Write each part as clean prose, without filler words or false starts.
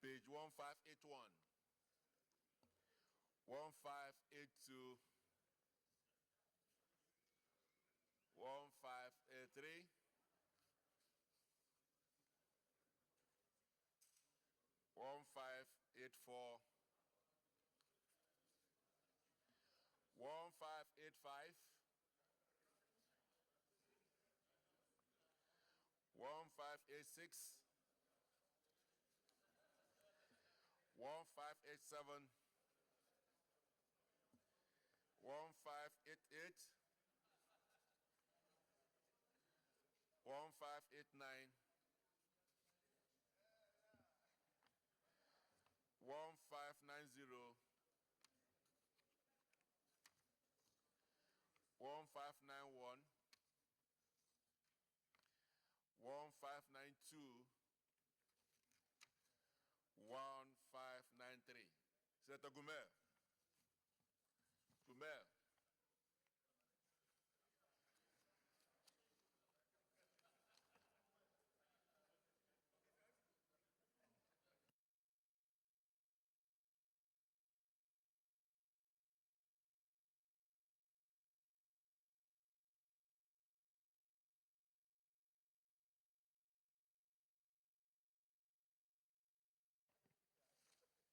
Page 1581, 1582, 1583, 1584, 1585, 1586, 1587, 1588, 1589, 1590, 1591, 1592, 1593. Senator Gumer. Gumer.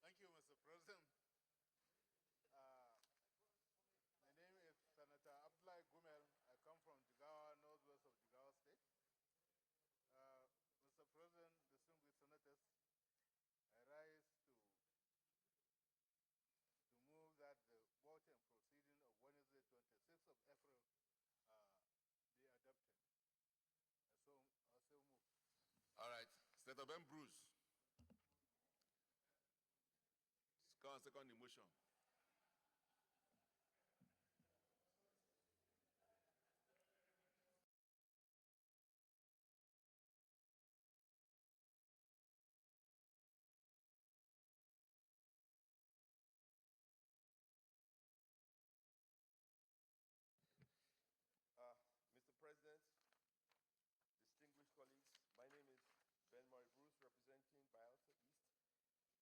Thank you, Mr. President. My name is Senator Abdullahi Gumel. I come from Jigawa, northwest of Jigawa State. Mr. President, distinguished senators, I rise to move that the vote and proceeding of Wednesday, 26th of April be adopted. I so move. All right. Senator Ben Bruce. Second the motion. Mr. President, distinguished colleagues, my name is Ben Murray Bruce, representing Bailout East.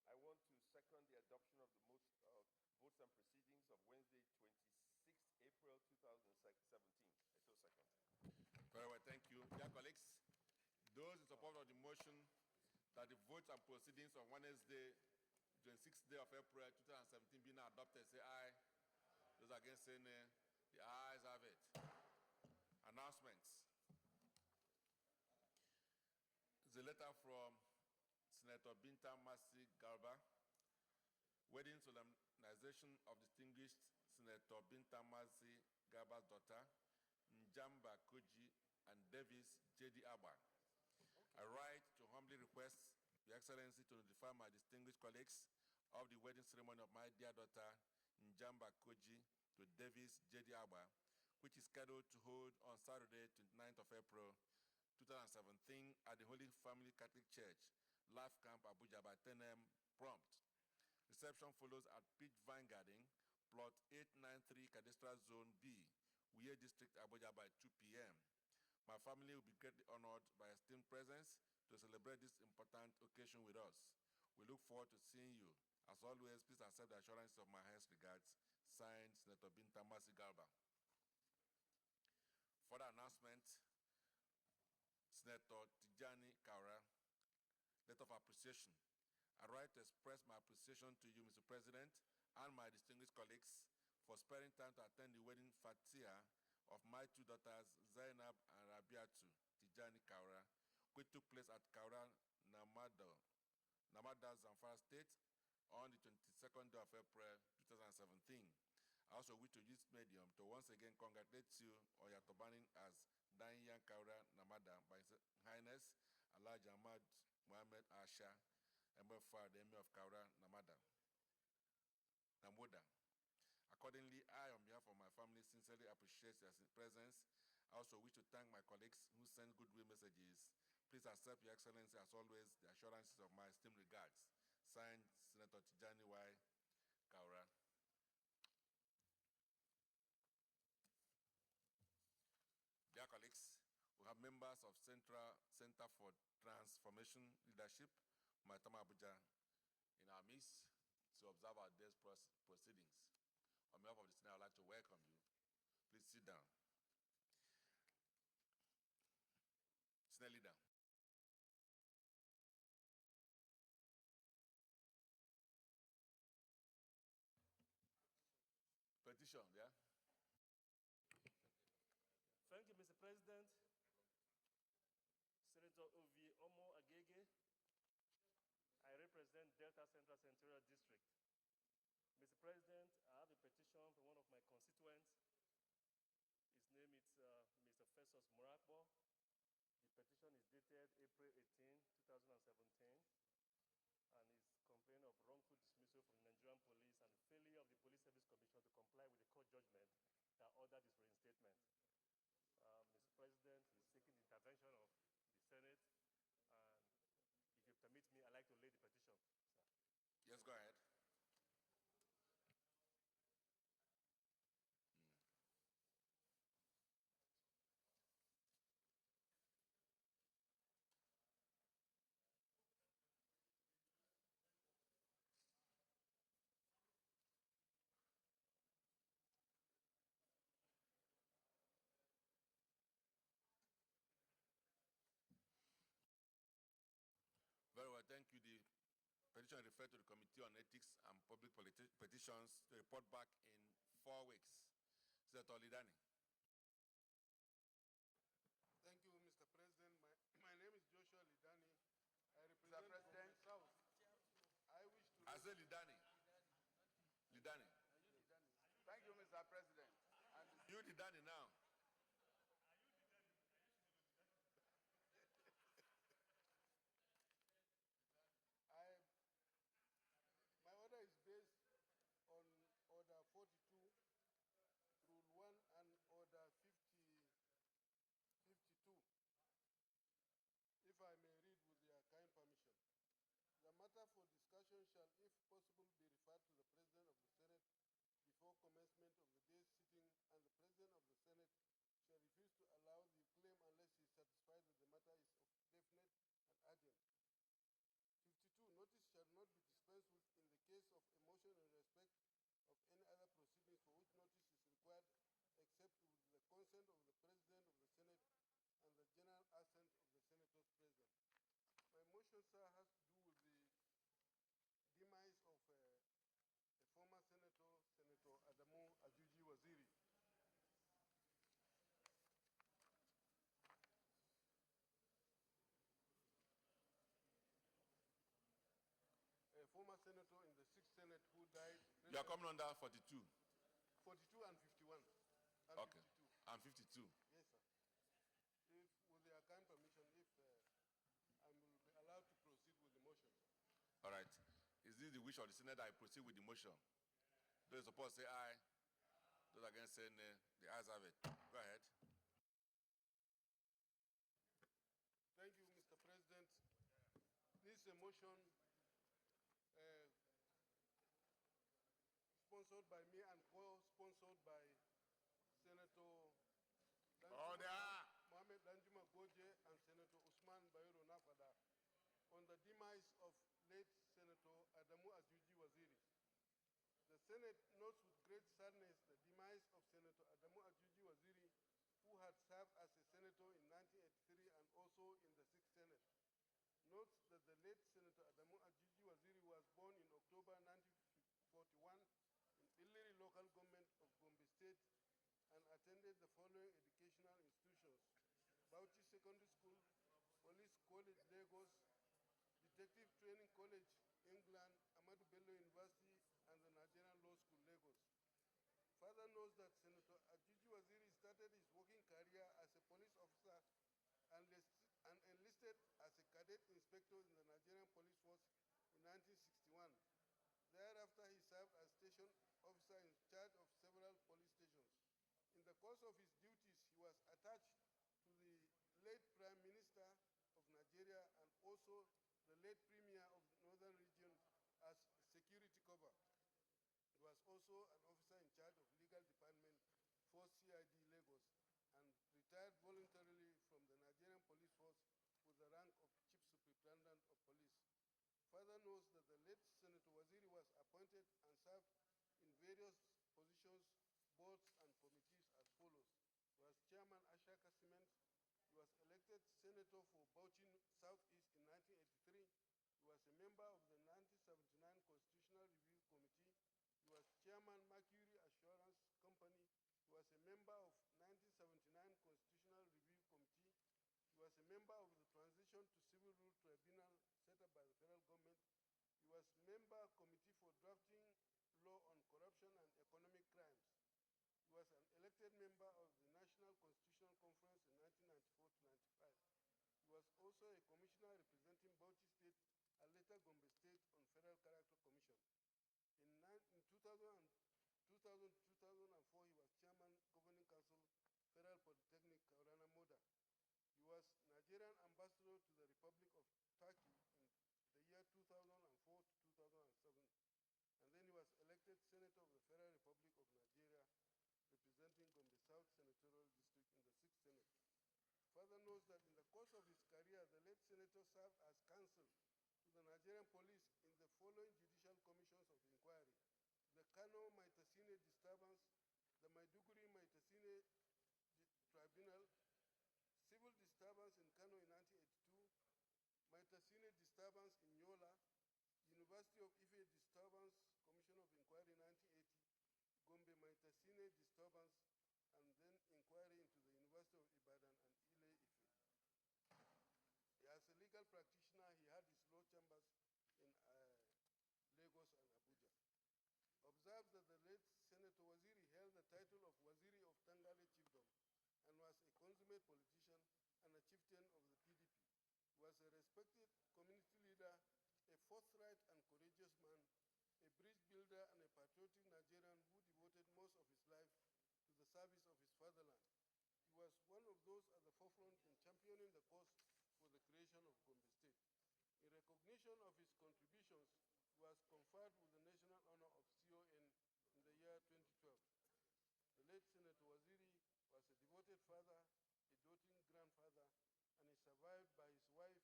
I want to second the adoption of the votes and proceedings of Wednesday, 26th April 2017. I so second. Very well, thank you. Dear colleagues, those in support of the motion that the votes and proceedings on Wednesday, 26th day of April 2017 being adopted, say aye. Those against say nay. The ayes have it. Announcements. It's a letter from Senator Binta Masi Garba, wedding solemnization of distinguished Senator Binta Masi Garba's daughter, Njamba Koji and Davis J.D. Abba. I write to humbly request Your Excellency to notify my distinguished colleagues of the wedding ceremony of my dear daughter, Njamba Koji, to Davis J.D. Abba, which is scheduled to hold on Saturday, 29th of April, 2017 at the Holy Family Catholic Church, Life Camp, Abuja by 10 a.m. prompt. Reception follows at Peach Vine Garden, plot 893 Cadastral Zone B, Uye District, Abuja by 2 p.m. My family will be greatly honored by your esteemed presence to celebrate this important occasion with us. We look forward to seeing you. As always, please accept the assurance of my highest regards. Signed, Senator Binta Masi Garba. Further announcement, Senator Tijani Kaura, letter of appreciation. I write to express my appreciation to you, Mr. President, and my distinguished colleagues for sparing time to attend the wedding fatia of my two daughters, Zainab and Rabiatu Tijani Kaura, which took place at Kaura, Namada, Zamfara State on the 22nd day of April 2017. I also wish to use this medium to once again congratulate you on your turbaning as Danyan Kaura Namada by His Highness Alhaji Ahmad Mohammed Asha, Emir the Emir of Kaura Namoda. Accordingly, I, on behalf of my family, sincerely appreciate your presence. I also wish to thank my colleagues who sent goodwill messages. Please accept, Your Excellency, as always, the assurances of my esteemed regards. Signed, Senator Tijani Y. Kaura. Dear colleagues, we have members of Central Center for Transformation Leadership, Maitama Abuja, our midst to observe our day's proceedings. On behalf of the Senate, I would like to welcome you. Please sit down. Senate Leader. Petition, yeah? Thank you, Mr. President. Senator Ovi Omo Agege. I represent Delta Central Senatorial District. Mr. President, I have a petition from one of my constituents. His name is Mr. Festus Morakbo. The petition is dated April 18, 2017, and is complaining of wrongful dismissal from the Nigerian police and failure of the Police Service Commission to comply with the court judgment that ordered his reinstatement. Mr. President, he's seeking the intervention of the Senate, and if you permit me, I'd like to lay the petition, sir. Yes, go ahead. Very well, thank you. The petition referred to the Committee on Ethics and Public Petitions to report back in 4 weeks. Senator Lidani. Thank you, Mr. President. My name is Joshua Lidani. I represent President. the South. I wish to... I say Lidani. Lidani. Thank you, Mr. President. And You Lidani now. My order is based on Order 42, Rule 1, and Order 52. If I may read with your kind permission. The matter for discussion shall, if possible, be referred to the President of the Senate before commencement of the day's sitting, and the President of the Senate shall refuse to allow the claim unless he is satisfied that the matter is of definite and urgent. 52. Notice shall not be dispensed with in the case of a motion in respect of any other proceedings for which notice is required, except with the consent of the President of the Senate and the general assent of the senators present. My motion, sir, has to do with the demise of a former senator, Senator Adamu Ajuji Waziri. A former senator in the 6th Senate who died... You are coming under 42. 42 and 51. And Okay. 52. And 52. Yes, sir. If, with their kind permission, if I will be allowed to proceed with the motion. All right. Is this the wish of the Senate that I proceed with the motion? Those opposed say aye. Those against say nay. The ayes have it. Go ahead. Thank you, Mr. President. This is a motion sponsored by me and co-sponsored by Senator Mohamed Danjuma Goje and Senator Usman Bayero Nafada on the demise of late Senator Adamu Ajuji Waziri. The Senate notes with great sadness the demise of Senator Adamu Ajuji Waziri, who had served as a senator in 1983 and also in the 6th Senate. Notes that the late Senator Adamu Ajuji Waziri was born in October 1941 in Plenary local government of Gombe State and attended the following educational institutions: Bauchi Secondary School, Police College, Lagos, Detective Training College, England, Ahmadu Bello University, and the Nigerian Law School, Lagos. Further notes that Senator Ajuji Waziri started his working career as a police officer and enlisted as a cadet inspector in the Nigerian Police Force in 1961. Thereafter, he served as station officer in charge of several police stations. In the course of his duties, he was attached to the late Prime Minister of Nigeria and also the late Premier of the Northern Region as security cover. He was also an officer in charge of legal department for CID Lagos and retired voluntarily from the Nigerian Police Force with the rank of Chief Superintendent of Police. Further notes that the late Senator was appointed and served in various positions, boards, and committees as follows. He was Chairman Ashaka Cement. He was elected Senator for Bauchi Southeast in 1983. He was a member of the 1979 Constitutional Review Committee. He was Chairman Mercury Assurance Company. He was a member of 1979 Constitutional Review Committee. He was a member of the Transition to Civil Rule Tribunal set up by the federal government. He was member committee for drafting law on corruption and economic crimes. He was an elected member of the National Constitutional Conference in 1994 to 95. He was also a commissioner representing Bauchi State and later Gombe State on Federal Character Commission. In 2000 to 2004, he was chairman, Governing Council, Federal Polytechnic, Kaurana Moda. He was Nigerian ambassador to the Republic of Turkey in the year 2004 to 2007. And then he was elected Senator of the Federal Republic of Nigeria, representing Gombe South Senatorial District in the 6th Senate. Further notes that in the course of his career, the late senator served as counsel to the Nigerian police in the following judicial commissions of inquiry: the Kano Maitasine disturbance, the Maiduguri Maitasine Tribunal, civil disturbance in Kano in 1982, Maitasine disturbance in Yola, University of Ife disturbance, Commission of Inquiry 1980, Gombe Maitasine disturbance, and then inquiry into the University of Ibadan and Ile Ife. As a legal practitioner, he had his law chambers in Lagos and Abuja. Observe that the late Senator Waziri held the title of Waziri of Tangale Chiefdom and was a consummate politician and a chieftain of the PDP. He was a respected community leader, a forthright and courageous man, a bridge builder and a patriotic Nigerian who devoted most of his life to the service of his fatherland. He was one of those at the forefront in championing the cause for the creation of Gombe State. In recognition of his contributions, he was conferred with the national honor of CON in the year 2012. The late Senator Waziri was a devoted father, a doting grandfather, and is survived by his wife,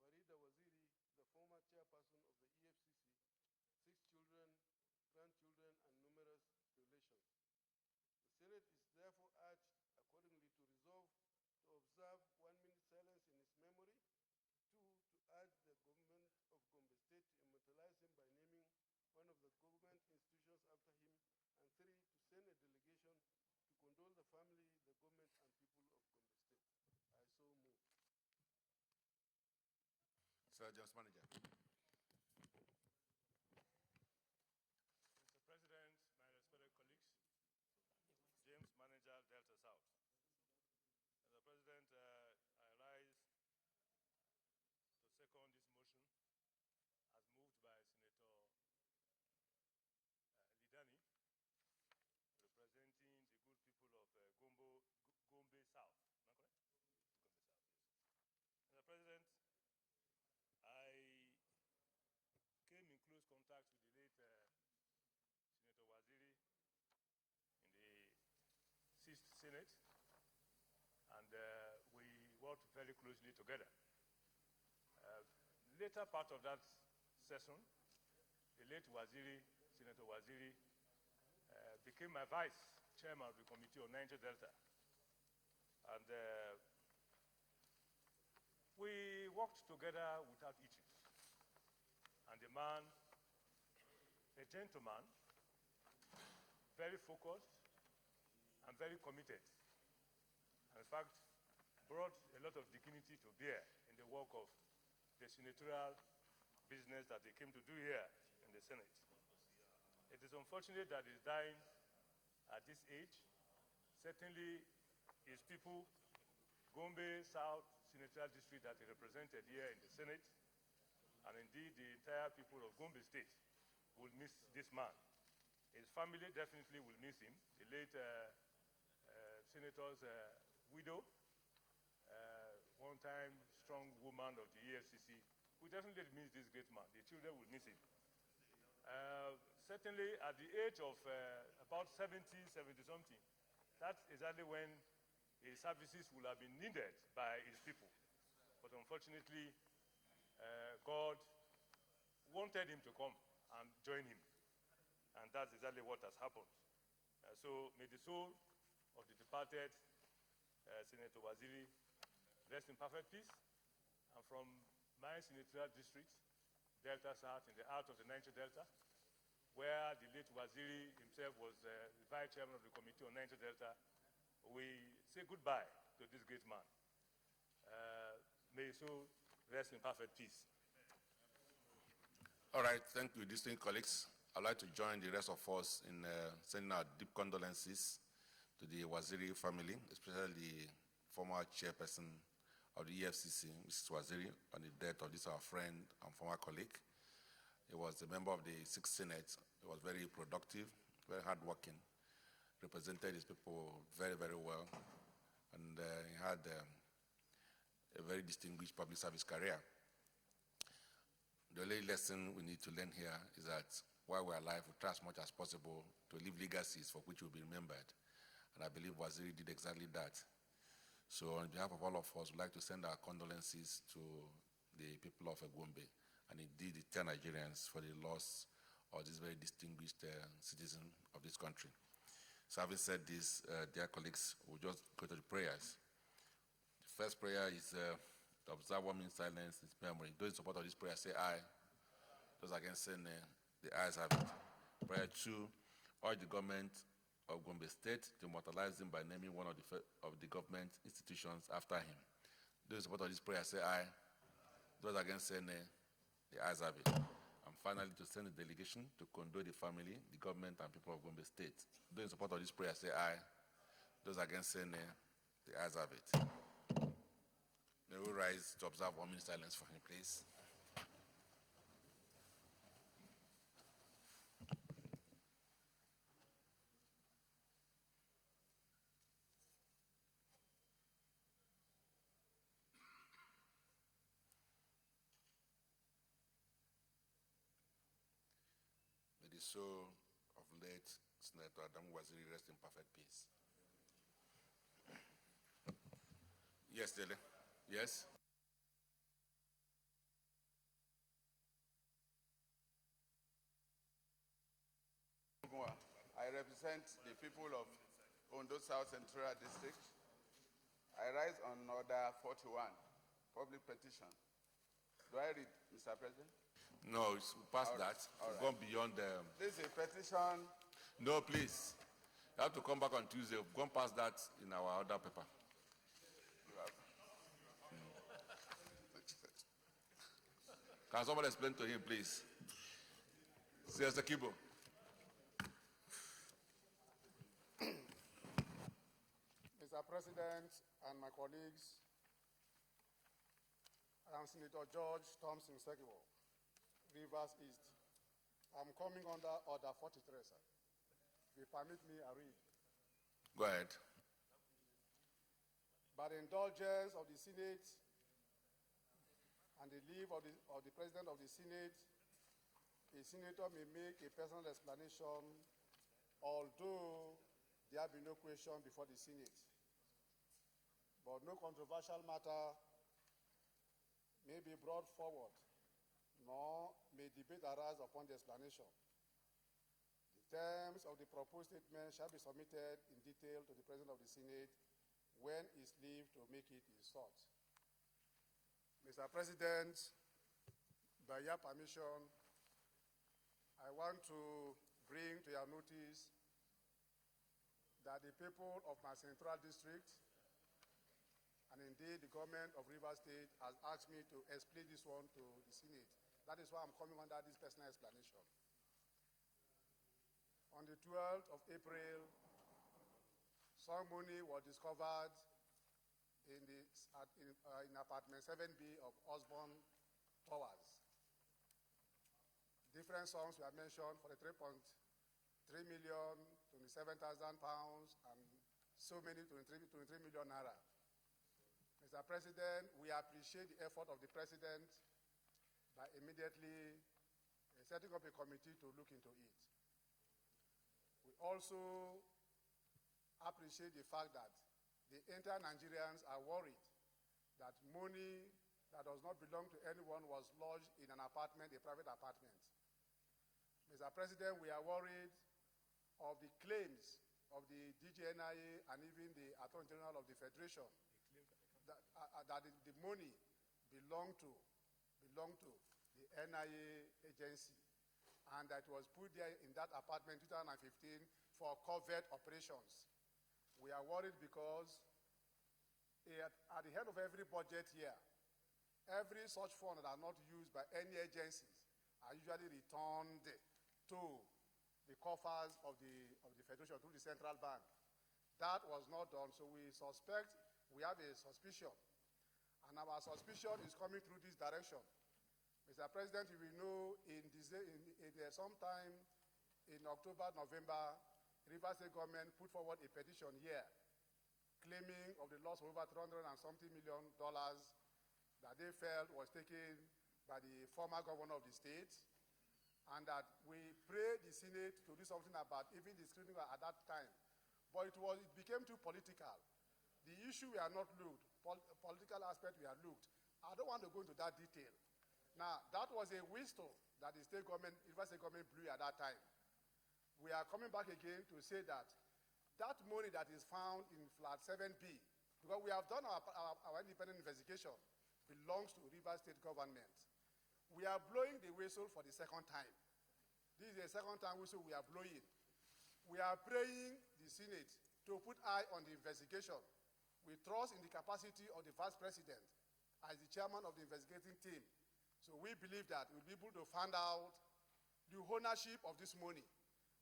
Farida Waziri, the former chairperson of the EFCC, 6 children, grandchildren, and numerous relations. The Senate is therefore urged accordingly to resolve to observe 1 minute silence in his memory, 2, to urge the government of Gombe State to immortalize him by naming one of the government institutions after him, and 3, to send a delegation to condole the family, the government, and people of Gombe State. I so move. Sir, Just Manager. Mr. President, my respected colleagues, James Manager, Delta South. Mr. President, I rise to second this motion as moved by Senator Lidani, representing the good people of Gombe South. Am I correct? Gombe South, yes. Mr. President, I came in close contact with the late Senator Waziri in the 6th Senate, and we worked very closely together. Later part of that session, the late Waziri, Senator Waziri, became my vice chairman of the Committee on Niger Delta. And we worked together without issues. And the man, a gentleman, very focused and very committed. And in fact, brought a lot of dignity to bear in the work of the senatorial business that they came to do here in the Senate. It is unfortunate that he's dying at this age. Certainly, his people, Gombe South Senatorial District that he represented here in the Senate, and indeed the entire people of Gombe State will miss this man. His family definitely will miss him. The late senator's widow, one-time strong woman of the EFCC, we definitely miss this great man. The children will miss him. Certainly at the age of about 70 something, that's exactly when his services will have been needed by his people. But unfortunately, God wanted him to come and join him. And that's exactly what has happened. So may the soul of the departed Senator Waziri rest in perfect peace. And from my senatorial district, Delta South, in the heart of the Niger Delta, where the late Waziri himself was the vice chairman of the Committee on Niger Delta, we say goodbye to this great man. May his soul rest in perfect peace. All right, thank you, distinguished colleagues. I'd like to join the rest of us in sending our deep condolences to the Waziri family, especially the former chairperson of the EFCC, Mrs. Waziri, on the death of this our friend and former colleague. He was a member of the 6th Senate. He was very productive, very hardworking, represented his people very, very well, and he had a very distinguished public service career. The only lesson we need to learn here is that while we're alive, we try as much as possible to leave legacies for which we'll be remembered. And I believe Waziri did exactly that. So on behalf of all of us, we'd like to send our condolences to the people of Egombe and indeed the 10 Nigerians for the loss of this very distinguished citizen of this country. So having said this, dear colleagues, we'll just go to the prayers. The first prayer is to observe 1 minute silence in memory. Those in support of this prayer say aye. Those against say nay. The ayes have it. Prayer 2, urge the government of Gombe State to immortalize him by naming one of the government institutions after him. Those in support of this prayer say aye. Those against say nay. The ayes have it. And finally, to send a delegation to condole the family, the government, and people of Gombe State. Those in support of this prayer say aye. Those against say nay. The ayes have it. May we rise to observe 1 minute silence for him, please. May the soul of late Senator Adamu Waziri rest in perfect peace. Yes, Dele. Yes? I represent the people of Ondo South Central District. I rise on Order 41, public petition. Do I read, Mr. President? No, it's past that. We've gone beyond the... This is a petition. No, please. You have to come back on Tuesday. We've gone past that in our other paper. Can someone explain to him, please? Mr. Kibo. Mr. President and my colleagues, I am Senator George Thompson Sekiwo, Rivers East. I'm coming under Order 43, sir. If you permit me, I read. Go ahead. By the indulgence of the Senate and the leave of the President of the Senate, a senator may make a personal explanation, although there be no question before the Senate. But no controversial matter may be brought forward, nor may debate arise upon the explanation. The terms of the proposed statement shall be submitted in detail to the President of the Senate when his leave to make it is sought. Mr. President, by your permission, I want to bring to your notice that the people of my central district, and indeed the government of Rivers State, has asked me to explain this one to the Senate. That is why I'm coming under this personal explanation. On the 12th of April, some money was discovered in apartment 7B of Osborne Towers. Different sums were mentioned for the 3.3 million, 27,000 pounds, and so many 23 million naira. Mr. President, we appreciate the effort of the President by immediately setting up a committee to look into it. We also appreciate the fact that the entire Nigerians are worried that money that does not belong to anyone was lodged in an apartment, a private apartment. Mr. President, we are worried of the claims of the DGNIA and even the Attorney General of the Federation that the money belonged to the NIA agency, and that was put there in that apartment in 2015 for covert operations. We are worried because at the end of every budget year, every such fund that are not used by any agencies are usually returned to the coffers of the Federation through the central bank. That was not done, so we have a suspicion, and our suspicion is coming through this direction. Mr. President, you will know sometime in October, November, Rivers State government put forward a petition here claiming of the loss of over $300 and something million that they felt was taken by the former governor of the state, and that we prayed the Senate to do something about even the screening at that time. But it became too political. The issue we are not looked, political aspect we are looked. I don't want to go into that detail. Now, that was a whistle that the state government, Rivers State government blew at that time. We are coming back again to say that money that is found in flat 7B, because we have done our independent investigation, belongs to Rivers State government. We are blowing the whistle for the second time. This is the second time whistle we are blowing. We are praying the Senate to put eye on the investigation. We trust in the capacity of the Vice President as the chairman of the investigating team. So we believe that we'll be able to find out the ownership of this money,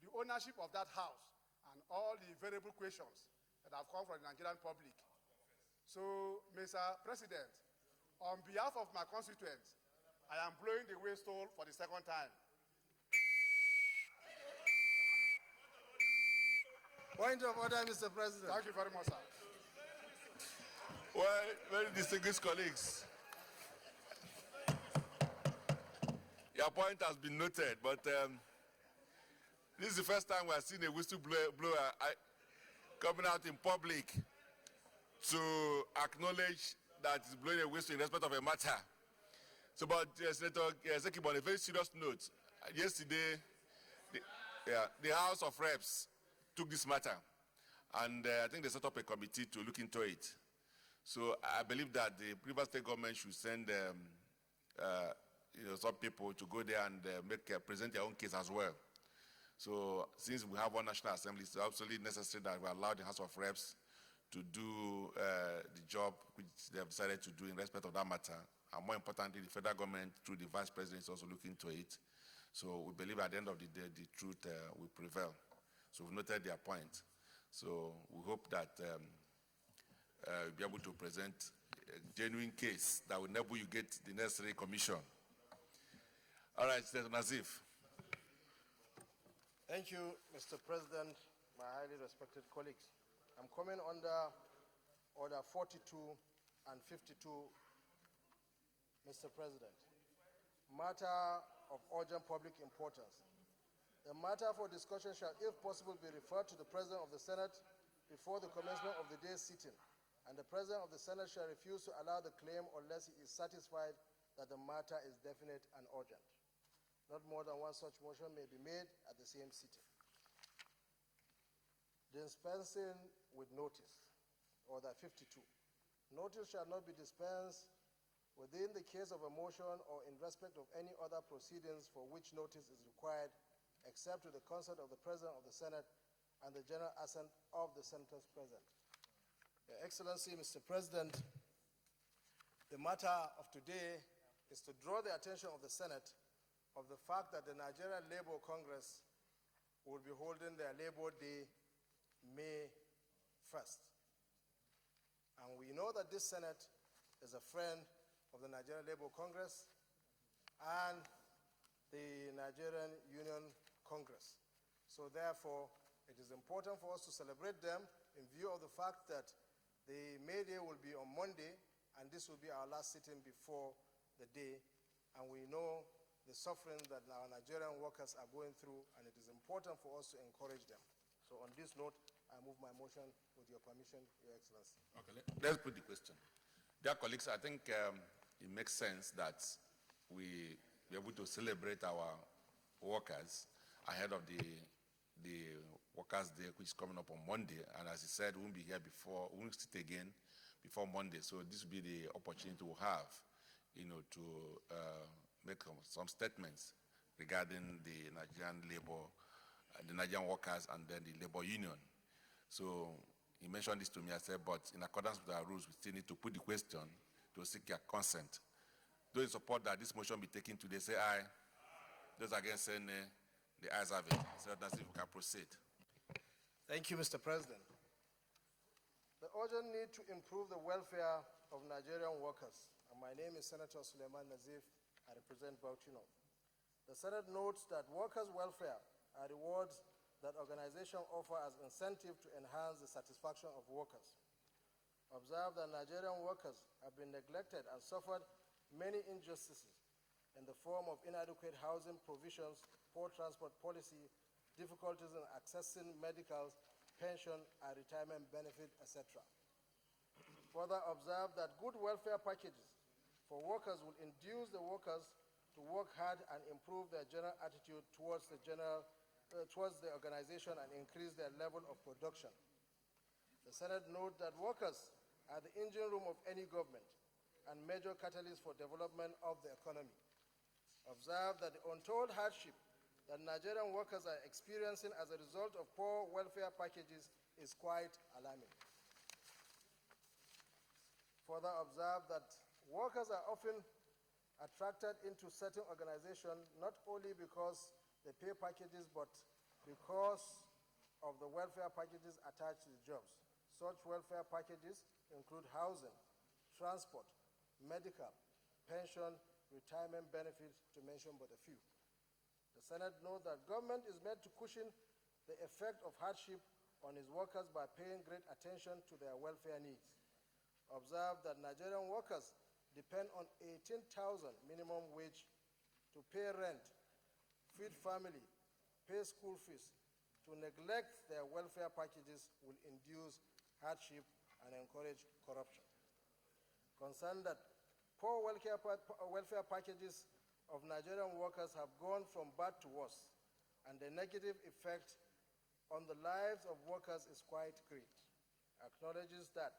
the ownership of that house, and all the variable questions that have come from the Nigerian public. So, Mr. President, on behalf of my constituents, I am blowing the whistle for the second time. Point of order, Mr. President. Thank you very much, sir. Well, very distinguished colleagues, your point has been noted, but this is the first time we are seeing a whistleblower coming out in public to acknowledge that he's blowing a whistle in respect of a matter. So, but Senator Zekib, on a very serious note, yesterday, the House of Reps took this matter, and I think they set up a committee to look into it. So I believe that the Rivers State government should send some people to go there and present their own case as well. So since we have one National Assembly, it's absolutely necessary that we allow the House of Reps to do the job which they have decided to do in respect of that matter. And more importantly, the federal government, through the Vice President, is also looking into it. So we believe at the end of the day, the truth will prevail. So we've noted their point. So we hope that we'll be able to present a genuine case that will enable you get the necessary commission. All right, Senator Nazif. Thank you, Mr. President, my highly respected colleagues. I'm coming under Order 42 and 52, Mr. President. Matter of urgent public importance. The matter for discussion shall, if possible, be referred to the President of the Senate before the commencement of the day's sitting, and the President of the Senate shall refuse to allow the claim unless he is satisfied that the matter is definite and urgent. Not more than one such motion may be made at the same sitting. Dispensing with notice, Order 52. Notice shall not be dispensed within the case of a motion or in respect of any other proceedings for which notice is required, except with the consent of the President of the Senate and the general assent of the senators present. Your Excellency, Mr. President, the matter of today is to draw the attention of the Senate of the fact that the Nigerian Labour Congress will be holding their Labour Day May 1st. And we know that this Senate is a friend of the Nigerian Labour Congress and the Nigerian Union Congress. So therefore, it is important for us to celebrate them in view of the fact that the May Day will be on Monday, and this will be our last sitting before the day. And we know the suffering that our Nigerian workers are going through, and it is important for us to encourage them. So on this note, I move my motion with your permission, Your Excellency. Okay, let's put the question. Dear colleagues, I think it makes sense that we be able to celebrate our workers ahead of the Workers' Day, which is coming up on Monday. And as he said, we won't be here before, we won't sit again before Monday. So this will be the opportunity we'll have, to make some statements regarding the Nigerian labor, the Nigerian workers, and then the labor union. So he mentioned this to me. I said, but in accordance with our rules, we still need to put the question to seek your consent. Those in support that this motion be taken today, say aye. Those against, say nay. The ayes have it. So that's if we can proceed. Thank you, Mr. President. The urgent need to improve the welfare of Nigerian workers. And my name is Senator Suleiman Nazif. I represent Bauchi North. The Senate notes that workers' welfare are rewards that organizations offer as incentive to enhance the satisfaction of workers. Observe that Nigerian workers have been neglected and suffered many injustices in the form of inadequate housing provisions, poor transport policy, difficulties in accessing medical, pension, and retirement benefit, etc. Further, observe that good welfare packages for workers will induce the workers to work hard and improve their general attitude towards the organization and increase their level of production. The Senate notes that workers are the engine room of any government and major catalysts for development of the economy. Observe that the untold hardship that Nigerian workers are experiencing as a result of poor welfare packages is quite alarming. Further, observe that workers are often attracted into certain organizations not only because they pay packages, but because of the welfare packages attached to the jobs. Such welfare packages include housing, transport, medical, pension, retirement benefits, to mention but a few. The Senate notes that government is meant to cushion the effect of hardship on its workers by paying great attention to their welfare needs. Observe that Nigerian workers depend on 18,000 minimum wage to pay rent, feed family, pay school fees. To neglect their welfare packages will induce hardship and encourage corruption. Concerned that poor welfare packages of Nigerian workers have gone from bad to worse, and the negative effect on the lives of workers is quite great. Acknowledges that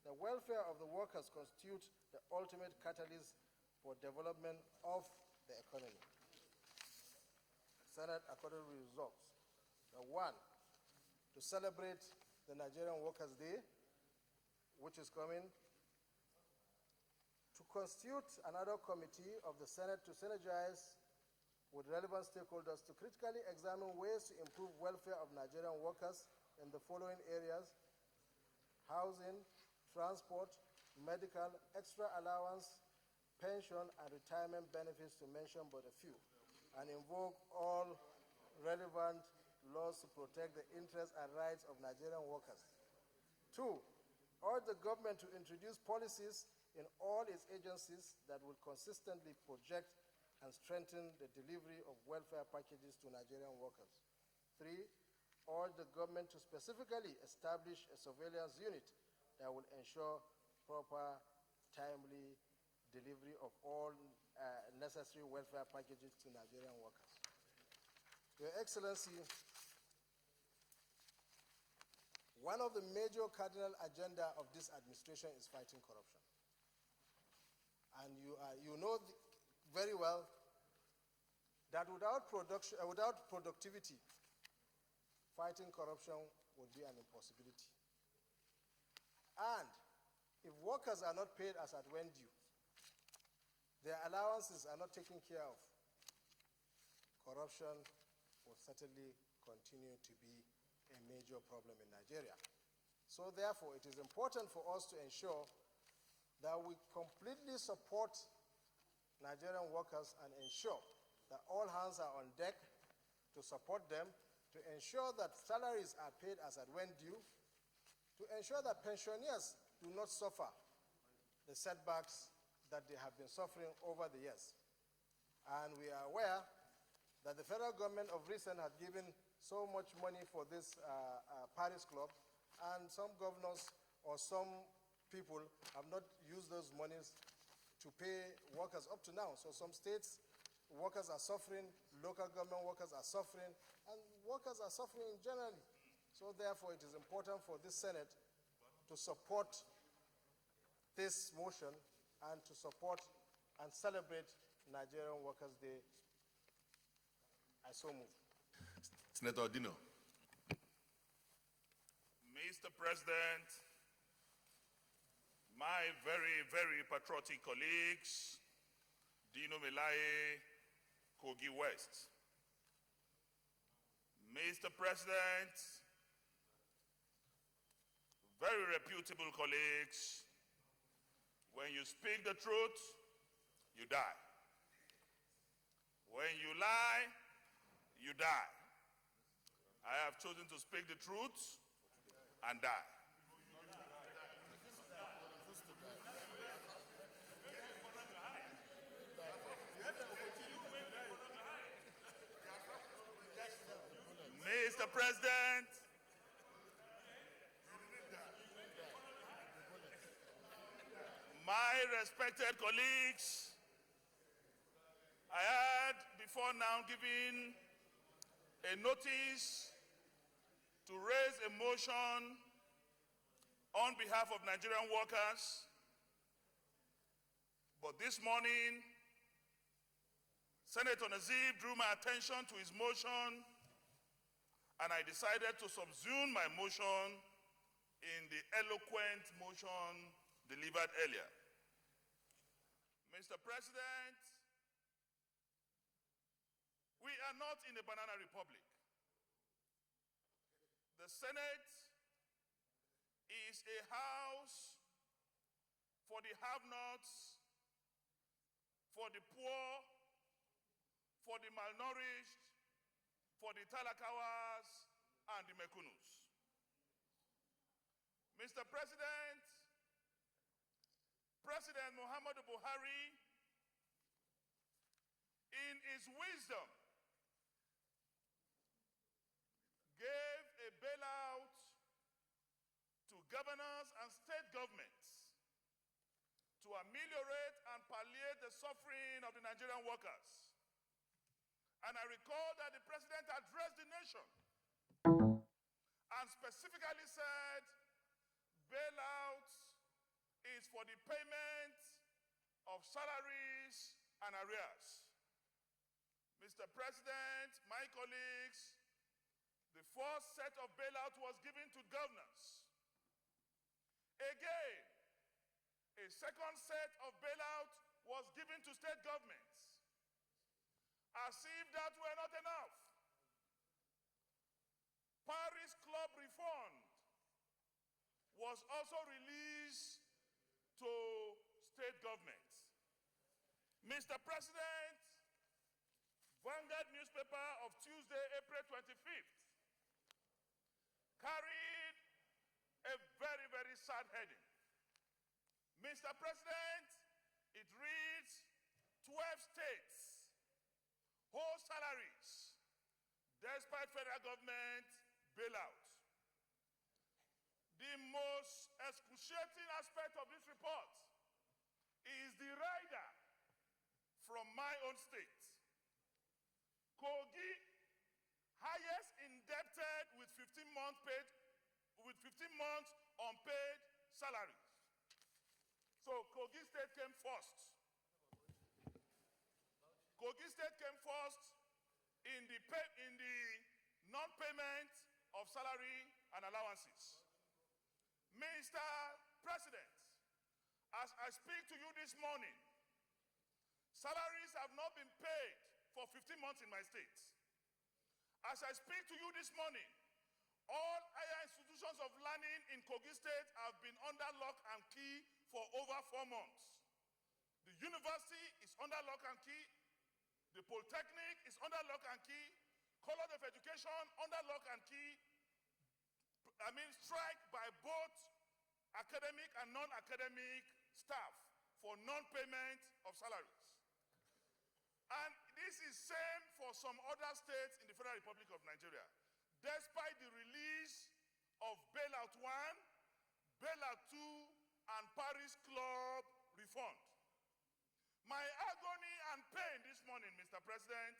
the welfare of the workers constitutes the ultimate catalyst for development of the economy. The Senate accordingly resolves that 1, to celebrate the Nigerian Workers' Day, which is coming, to constitute another committee of the Senate to synergize with relevant stakeholders to critically examine ways to improve welfare of Nigerian workers in the following areas: housing, transport, medical, extra allowance, pension, and retirement benefits, to mention but a few, and invoke all relevant laws to protect the interests and rights of Nigerian workers. 2, urge the government to introduce policies in all its agencies that will consistently project and strengthen the delivery of welfare packages to Nigerian workers. 3, urge the government to specifically establish a surveillance unit that will ensure proper, timely delivery of all necessary welfare packages to Nigerian workers. Your Excellency, one of the major cardinal agenda of this administration is fighting corruption. And you know very well that without productivity, fighting corruption would be an impossibility. And if workers are not paid as at when due, their allowances are not taken care of, corruption will certainly continue to be a major problem in Nigeria. So therefore, it is important for us to ensure that we completely support Nigerian workers and ensure that all hands are on deck to support them, to ensure that salaries are paid as at when due, to ensure that pensioners do not suffer the setbacks that they have been suffering over the years. And we are aware that the federal government of recent had given so much money for this Paris Club, and some governors or some people have not used those monies to pay workers up to now. So some states, workers are suffering, local government workers are suffering, and workers are suffering generally. So therefore, it is important for this Senate to support this motion and to support and celebrate Nigerian Workers' Day. I so move. Senator Dino. Mr. President, my very, very patriotic colleagues, Dino Melaye, Kogi West. Mr. President, very reputable colleagues, when you speak the truth, you die. When you lie, you die. I have chosen to speak the truth and die. Mr. President, my respected colleagues, I had before now given a notice to raise a motion on behalf of Nigerian workers, but this morning, Senator Nazib drew my attention to his motion, and I decided to subsume my motion in the eloquent motion delivered earlier. Mr. President, we are not in a banana republic. The Senate is a house for the have-nots, for the poor, for the malnourished, for the talakawas, and the mekunus. Mr. President, President Muhammadu Buhari, in his wisdom, gave a bailout to governors and state governments to ameliorate and palliate the suffering of the Nigerian workers. And I recall that the president addressed the nation and specifically said, bailout is for the payment of salaries and arrears. Mr. President, my colleagues, the first set of bailout was given to governors. Again, a second set of bailout was given to state governments. As if that were not enough, Paris Club refund was also released to state governments. Mr. President, Vanguard newspaper of Tuesday, April 25th, carried a very, very sad heading. Mr. President, it reads, 12 states hold salaries despite federal government bailout. The most excruciating aspect of this report is the rider from my own state. Kogi, highest indebted with 15 months unpaid salaries. So Kogi State came first. Kogi State came first in the non-payment of salary and allowances. Mr. President, as I speak to you this morning, salaries have not been paid for 15 months in my state. As I speak to you this morning, all higher institutions of learning in Kogi State have been under lock and key for over 4 months. The university is under lock and key. The Polytechnic is under lock and key. College of Education under lock and key. Strike by both academic and non-academic staff for non-payment of salaries. And this is same for some other states in the Federal Republic of Nigeria. Despite the release of Bailout 1, Bailout 2, and Paris Club refund. My agony and pain this morning, Mr. President,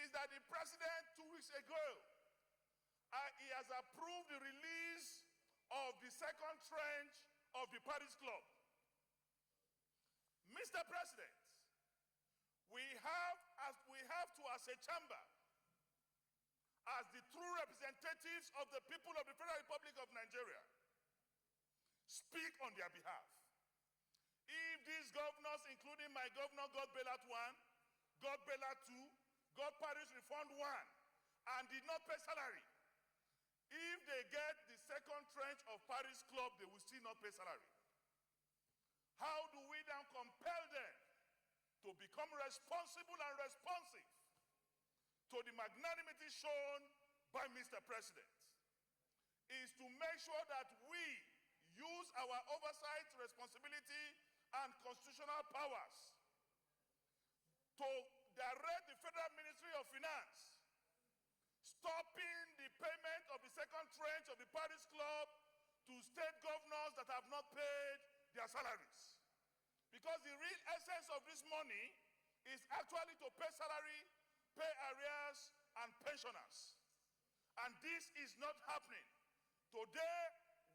is that the president 2 weeks ago, he has approved the release of the second tranche of the Paris Club. Mr. President, we have to, as a chamber, as the true representatives of the people of the Federal Republic of Nigeria, speak on their behalf. If these governors, including my governor, got Bailout 1, got Bailout 2, got Paris Refund 1, and did not pay salary, if they get the second tranche of Paris Club, they will still not pay salary. How do we then compel them to become responsible and responsive to the magnanimity shown by Mr. President? Is to make sure that we use our oversight responsibility and constitutional powers to direct the Federal Ministry of Finance stopping the payment of the second tranche of the Paris Club to state governors that have not paid their salaries. Because the real essence of this money is actually to pay salary, pay arrears, and pensioners. And this is not happening. Today,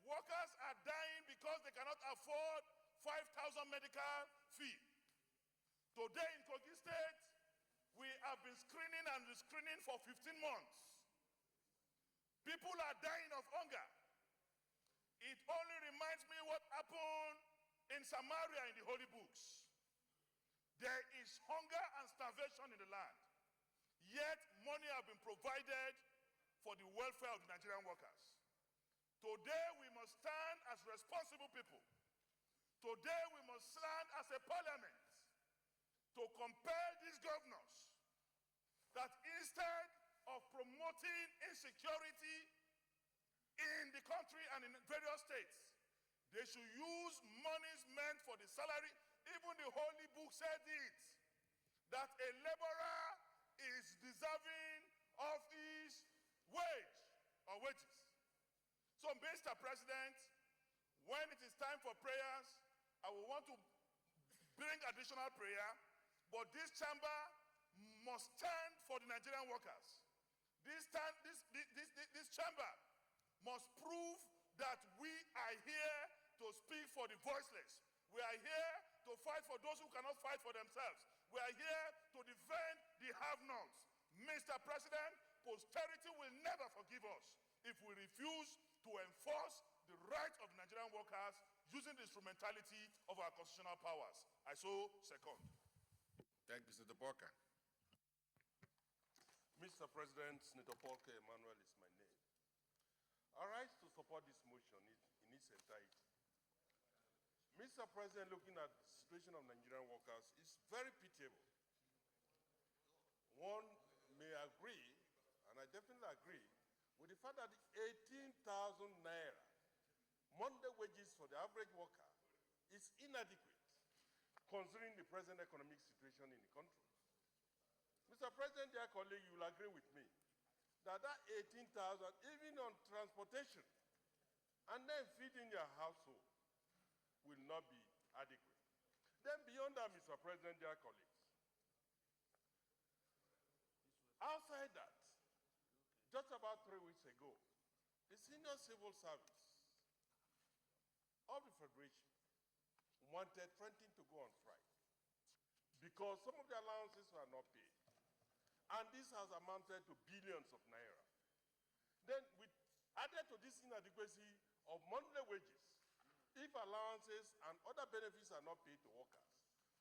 workers are dying because they cannot afford 5,000 medical fee. Today in Kogi State, we have been screening and rescreening for 15 months. People are dying of hunger. It only reminds me what happened in Samaria in the Holy Books. There is hunger and starvation in the land. Yet money has been provided for the welfare of the Nigerian workers. Today we must stand as responsible people. Today we must stand as a parliament to compel these governors that instead of promoting insecurity in the country and in various states, they should use monies meant for the salary. Even the Holy Book said it, that a laborer is deserving of his wage or wages. So, Mr. President, when it is time for prayers, I will want to bring additional prayer, but this chamber must stand for the Nigerian workers. This chamber must prove that we are here to speak for the voiceless. We are here to fight for those who cannot fight for themselves. We are here to defend the have-nots. Mr. President, posterity will never forgive us if we refuse to enforce the rights of the Nigerian workers using the instrumentality of our constitutional powers. I so second. Thank you, Senator Parker. Mr. President, Senator Paulke Emmanuel is my name. I rise to support this motion in its entirety. Mr. President, looking at the situation of Nigerian workers is very pitiable. One may agree, and I definitely agree, with the fact that 18,000 naira monthly wages for the average worker is inadequate considering the present economic situation in the country. Mr. President, dear colleague, you will agree with me that 18,000, even on transportation, and then feeding your household, will not be adequate. Then beyond that, Mr. President, dear colleagues, outside that, just about 3 weeks ago, the senior civil service of the Federation threatened to go on strike because some of the allowances were not paid. And this has amounted to billions of naira. Then, added to this inadequacy of monthly wages, if allowances and other benefits are not paid to workers,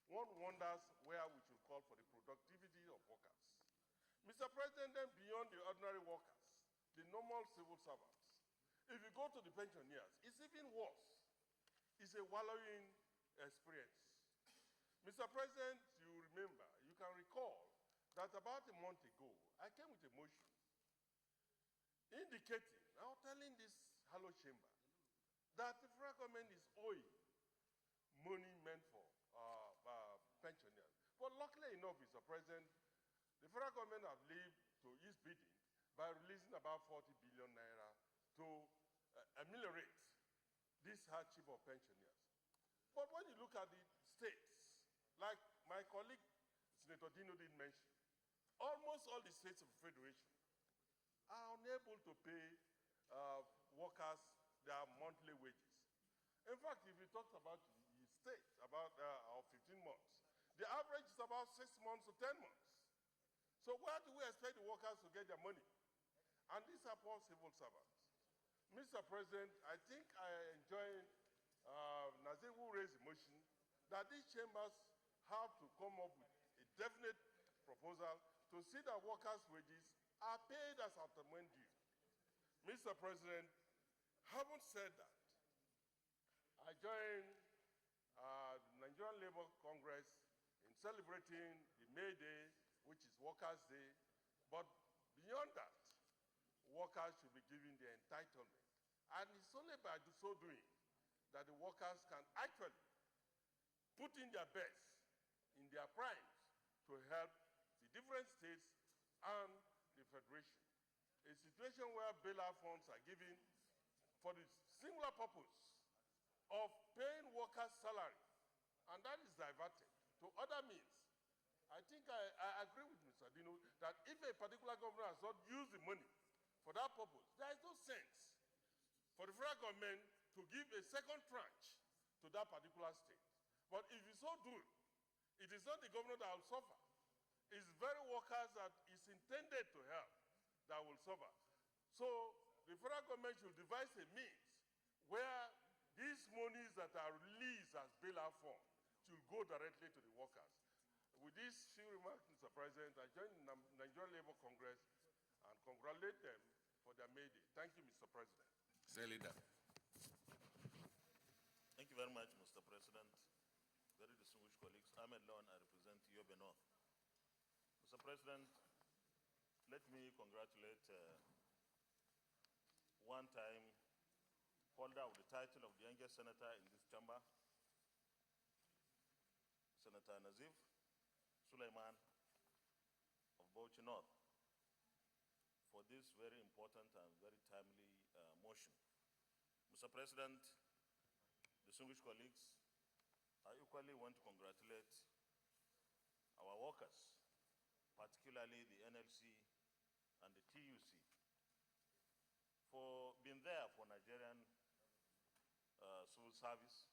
one wonders where we should call for the productivity of workers. Mr. President, then beyond the ordinary workers, the normal civil servants, if you go to the pensioners, it's even worse. It's a wallowing experience. Mr. President, you remember, you can recall that about a month ago, I came with a motion indicating, now telling this hollow chamber, that the federal government is owing money meant for pensioners. But luckily enough, Mr. President, the federal government have lived to its bidding by releasing about 40 billion naira to ameliorate this hardship of pensioners. But when you look at the states, like my colleague, Senator Dino, did mention, almost all the states of the Federation are unable to pay workers their monthly wages. In fact, if you talk about the state, about 15 months, the average is about 6 months to 10 months. So where do we expect the workers to get their money? And these are poor civil servants. Mr. President, I think I enjoy Nazir who raised the motion that these chambers have to come up with a definite proposal to see that workers' wages are paid as at when due. Mr. President, having said that, I joined the Nigerian Labour Congress in celebrating the May Day, which is Workers' Day, but beyond that, workers should be given their entitlement. And it's only by so doing that the workers can actually put in their best, in their primes, to help the different states and the Federation. A situation where bailout funds are given for the singular purpose of paying workers' salary, and that is diverted to other means. I think I agree with Mr. Dino that if a particular government has not used the money for that purpose, there is no sense for the federal government to give a second tranche to that particular state. But if you so do, it is not the government that will suffer. It's very workers that is intended to help that will suffer. So the federal government should devise a means where these monies that are released as bailout funds should go directly to the workers. With these few remarks, Mr. President, I join the Nigerian Labour Congress and congratulate them for their May Day. Thank you, Mr. President. Say leader. Thank you very much, Mr. President. Very distinguished colleagues. Ahmed Lawan, I represent Yobe North. Mr. President, let me congratulate one-time holder of the title of the youngest senator in this chamber, Senator Nazif Suleiman of Bauchi North, for this very important and very timely motion. Mr. President, distinguished colleagues, I equally want to congratulate our workers, particularly the NLC and the TUC, for being there for Nigerian civil service.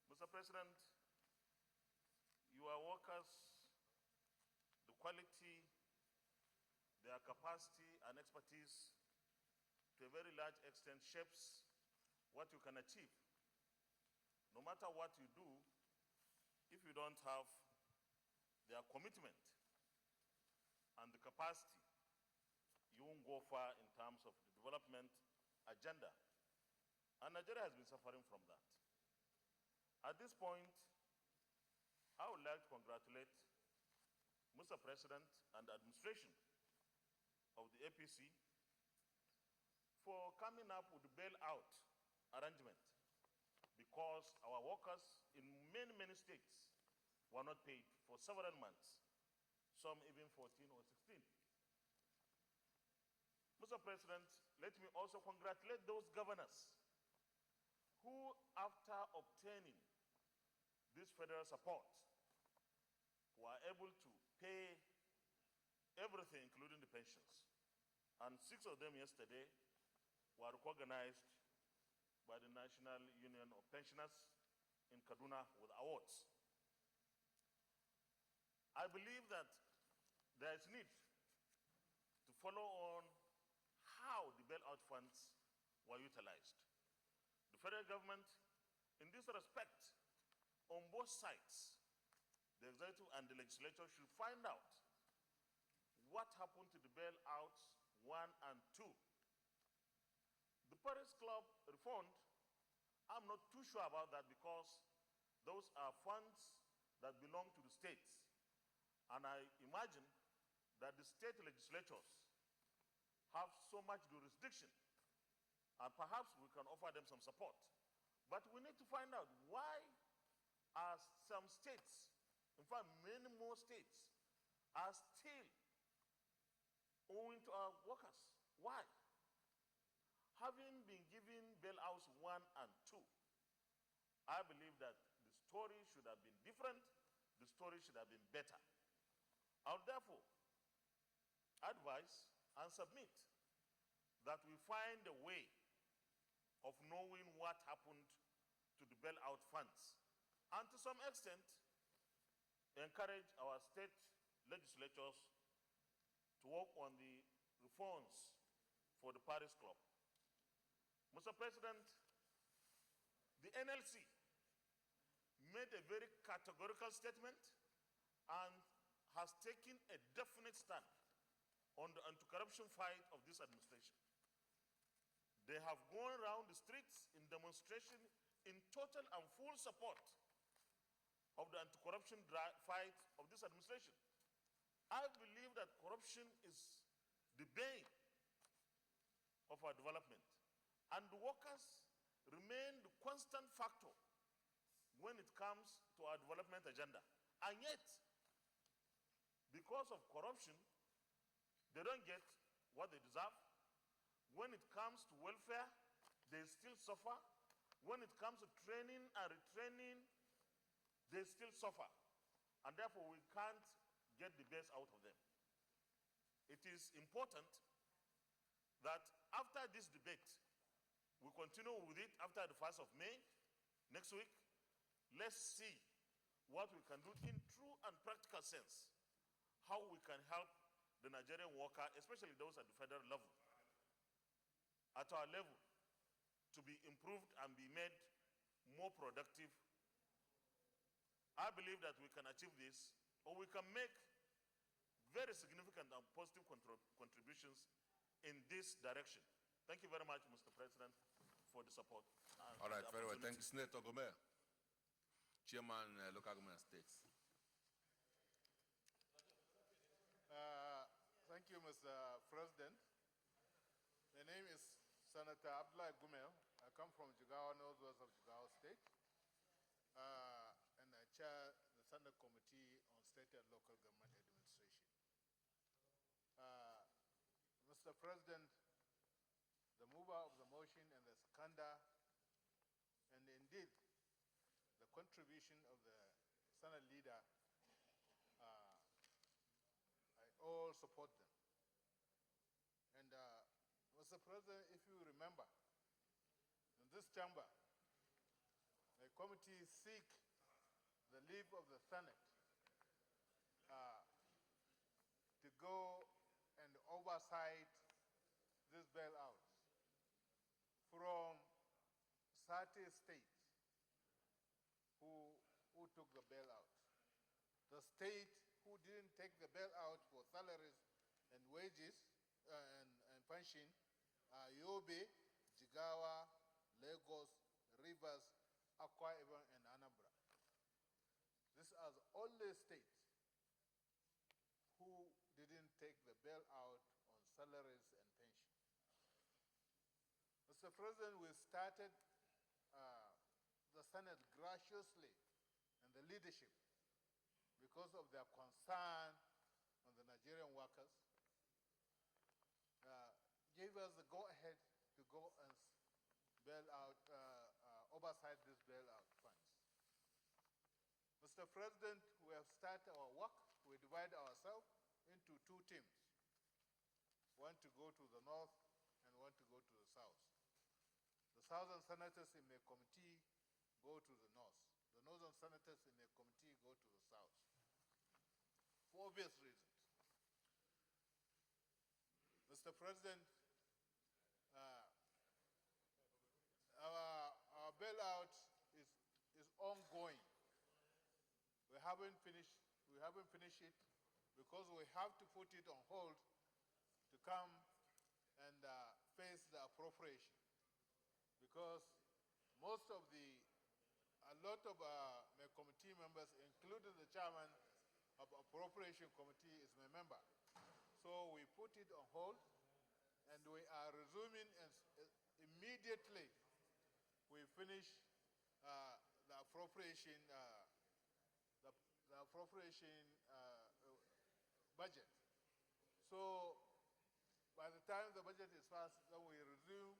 Mr. President, your workers, the quality, their capacity and expertise to a very large extent shapes what you can achieve. No matter what you do, if you don't have their commitment and the capacity, you won't go far in terms of the development agenda. And Nigeria has been suffering from that. At this point, I would like to congratulate Mr. President and the administration of the APC for coming up with the bailout arrangement, because our workers in many, many states were not paid for several months, some even 14 or 16. Mr. President, let me also congratulate those governors who, after obtaining this federal support, were able to pay everything, including the pensions. And 6 of them yesterday were recognized by the National Union of Pensioners in Kaduna with awards. I believe that there is need to follow on how the bailout funds were utilized. The federal government, in this respect, on both sides, the executive and the legislature, should find out what happened to the bailouts 1 and 2. The Paris Club refund, I'm not too sure about that, because those are funds that belong to the states. And I imagine that the state legislatures have so much jurisdiction, and perhaps we can offer them some support. But we need to find out why are some states, in fact many more states, are still owing to our workers. Why? Having been given bailouts 1 and 2, I believe that the story should have been different, the story should have been better. I would therefore advise and submit that we find a way of knowing what happened to the bailout funds, and to some extent encourage our state legislatures to work on the reforms for the Paris Club. Mr. President, the NLC made a very categorical statement and has taken a definite stand on the anti-corruption fight of this administration. They have gone around the streets in demonstration in total and full support of the anti-corruption fight of this administration. I believe that corruption is the bane of our development, and the workers remain the constant factor when it comes to our development agenda. And yet, because of corruption, they don't get what they deserve. When it comes to welfare, they still suffer. When it comes to training and retraining, they still suffer. And therefore, we can't get the best out of them. It is important that after this debate, we continue with it after the 1st of May, next week. Let's see what we can do in true and practical sense, how we can help the Nigerian worker, especially those at the federal level, at our level, to be improved and be made more productive. I believe that we can achieve this, or we can make very significant and positive contributions in this direction. Thank you very much, Mr. President, for the support. All right, very well. Thank you, Senator Gomer, Chairman, Local Government States. Thank you, Mr. President. My name is Senator Abdullah Gumel. I come from Jigawa, northwest of Jigawa State, and I chair the Senate Committee on State and Local Government Administration. Mr. President, the mover of the motion and the seconder, and indeed the contribution of the Senate leader, I all support them. And Mr. President, if you remember, in this chamber, the committee seek the leave of the Senate to go and oversight this bailout from 30 states who took the bailout. The state who didn't take the bailout for salaries and wages and pension are Yobe, Jigawa, Lagos, Rivers, Akwa Ibom, and Anambra. These are the only states who didn't take the bailout on salaries and pension. Mr. President, we started the Senate graciously and the leadership because of their concern on the Nigerian workers, gave us the go-ahead to go and oversight these bailout funds. Mr. President, we have started our work. We divide ourselves into two teams. One to go to the north and one to go to the south. The southern senators in the committee go to the north. The northern senators in the committee go to the south. For obvious reasons. Mr. President, our bailout is ongoing. We haven't finished it because we have to put it on hold to come and face the appropriation. Because a lot of my committee members, including the chairman of appropriation committee, is my member. So we put it on hold, and we are resuming immediately we finish the appropriation budget. So by the time the budget is passed, then we resume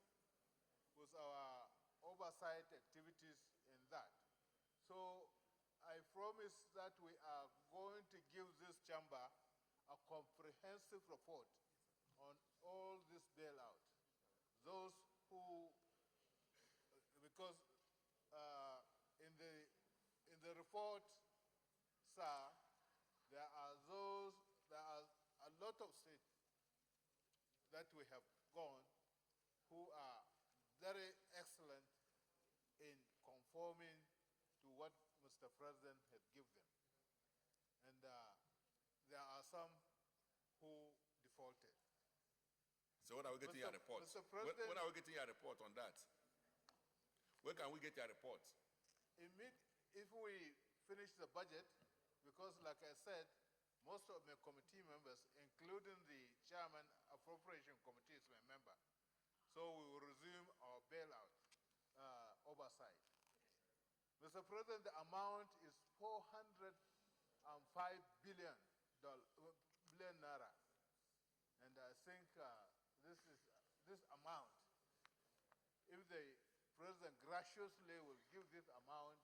with our oversight activities in that. So I promise that we are going to give this chamber a comprehensive report on all this bailout. Those who, because in the report, sir, there are a lot of states that we have gone who are very excellent in conforming to what Mr. President had given them. And there are some who defaulted. So when are we getting your report? Mr. President, when are we getting your report on that? When can we get your report? If we finish the budget, because like I said, most of my committee members, including the chairman appropriation committee, is my member. So we will resume our bailout oversight. Mr. President, the amount is $405 billion naira. And I think this amount, if the President graciously will give this amount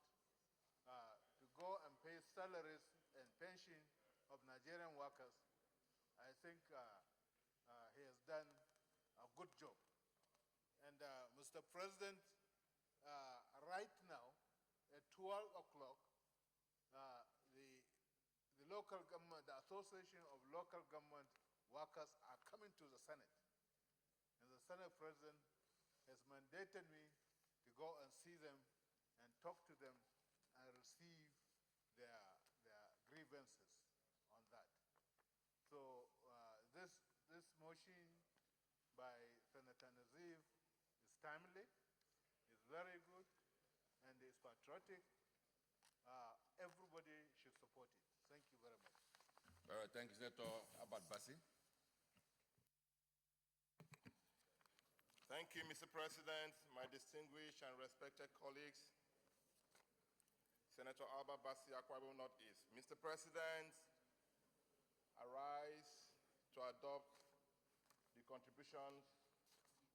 to go and pay salaries and pension of Nigerian workers, I think he has done a good job. And Mr. President, right now, at 12 o'clock, the local government, the Association of Local Government Workers are coming to the Senate. And the Senate President has mandated me to go and see them and talk to them and receive their grievances on that. So this motion by Senator Nazif is timely, is very good, and is patriotic. Everybody should support it. Thank you very much. All right, thank you, Senator Abad Bassi. Thank you, Mr. President, my distinguished and respected colleagues. Senator Albert Bassi, Akwa Ibom Northeast. Mr. President, I rise to adopt the contributions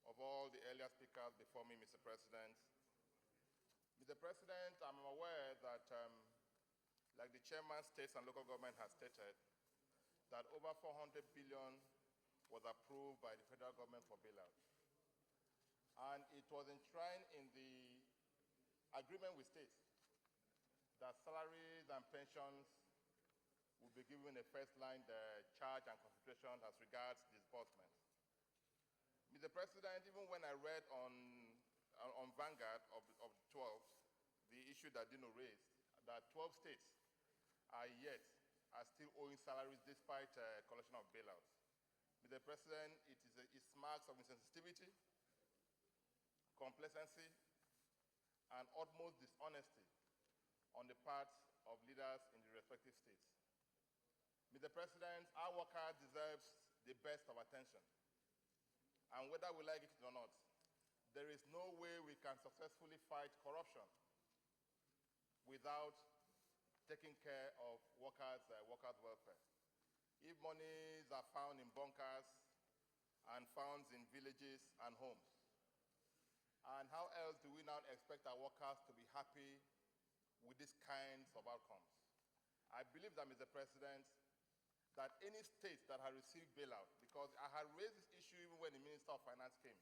of all the earlier speakers before me, Mr. President. Mr. President, I'm aware that, like the chairman, states and local government has stated, that over 400 billion was approved by the federal government for bailout. And it was enshrined in the agreement with states that salaries and pensions will be given a first-line charge and consideration as regards disbursement. Mr. President, even when I read on Vanguard of 12, the issue that Dino raised, that 12 states are still owing salaries despite collection of bailouts. Mr. President, it marks of insensitivity, complacency, and utmost dishonesty on the part of leaders in the respective states. Mr. President, our workers deserve the best of attention. And whether we like it or not, there is no way we can successfully fight corruption without taking care of workers' welfare. If monies are found in bunkers and found in villages and homes, and how else do we now expect our workers to be happy with these kinds of outcomes? I believe that, Mr. President, that any state that has received bailout, because I had raised this issue even when the Minister of Finance came,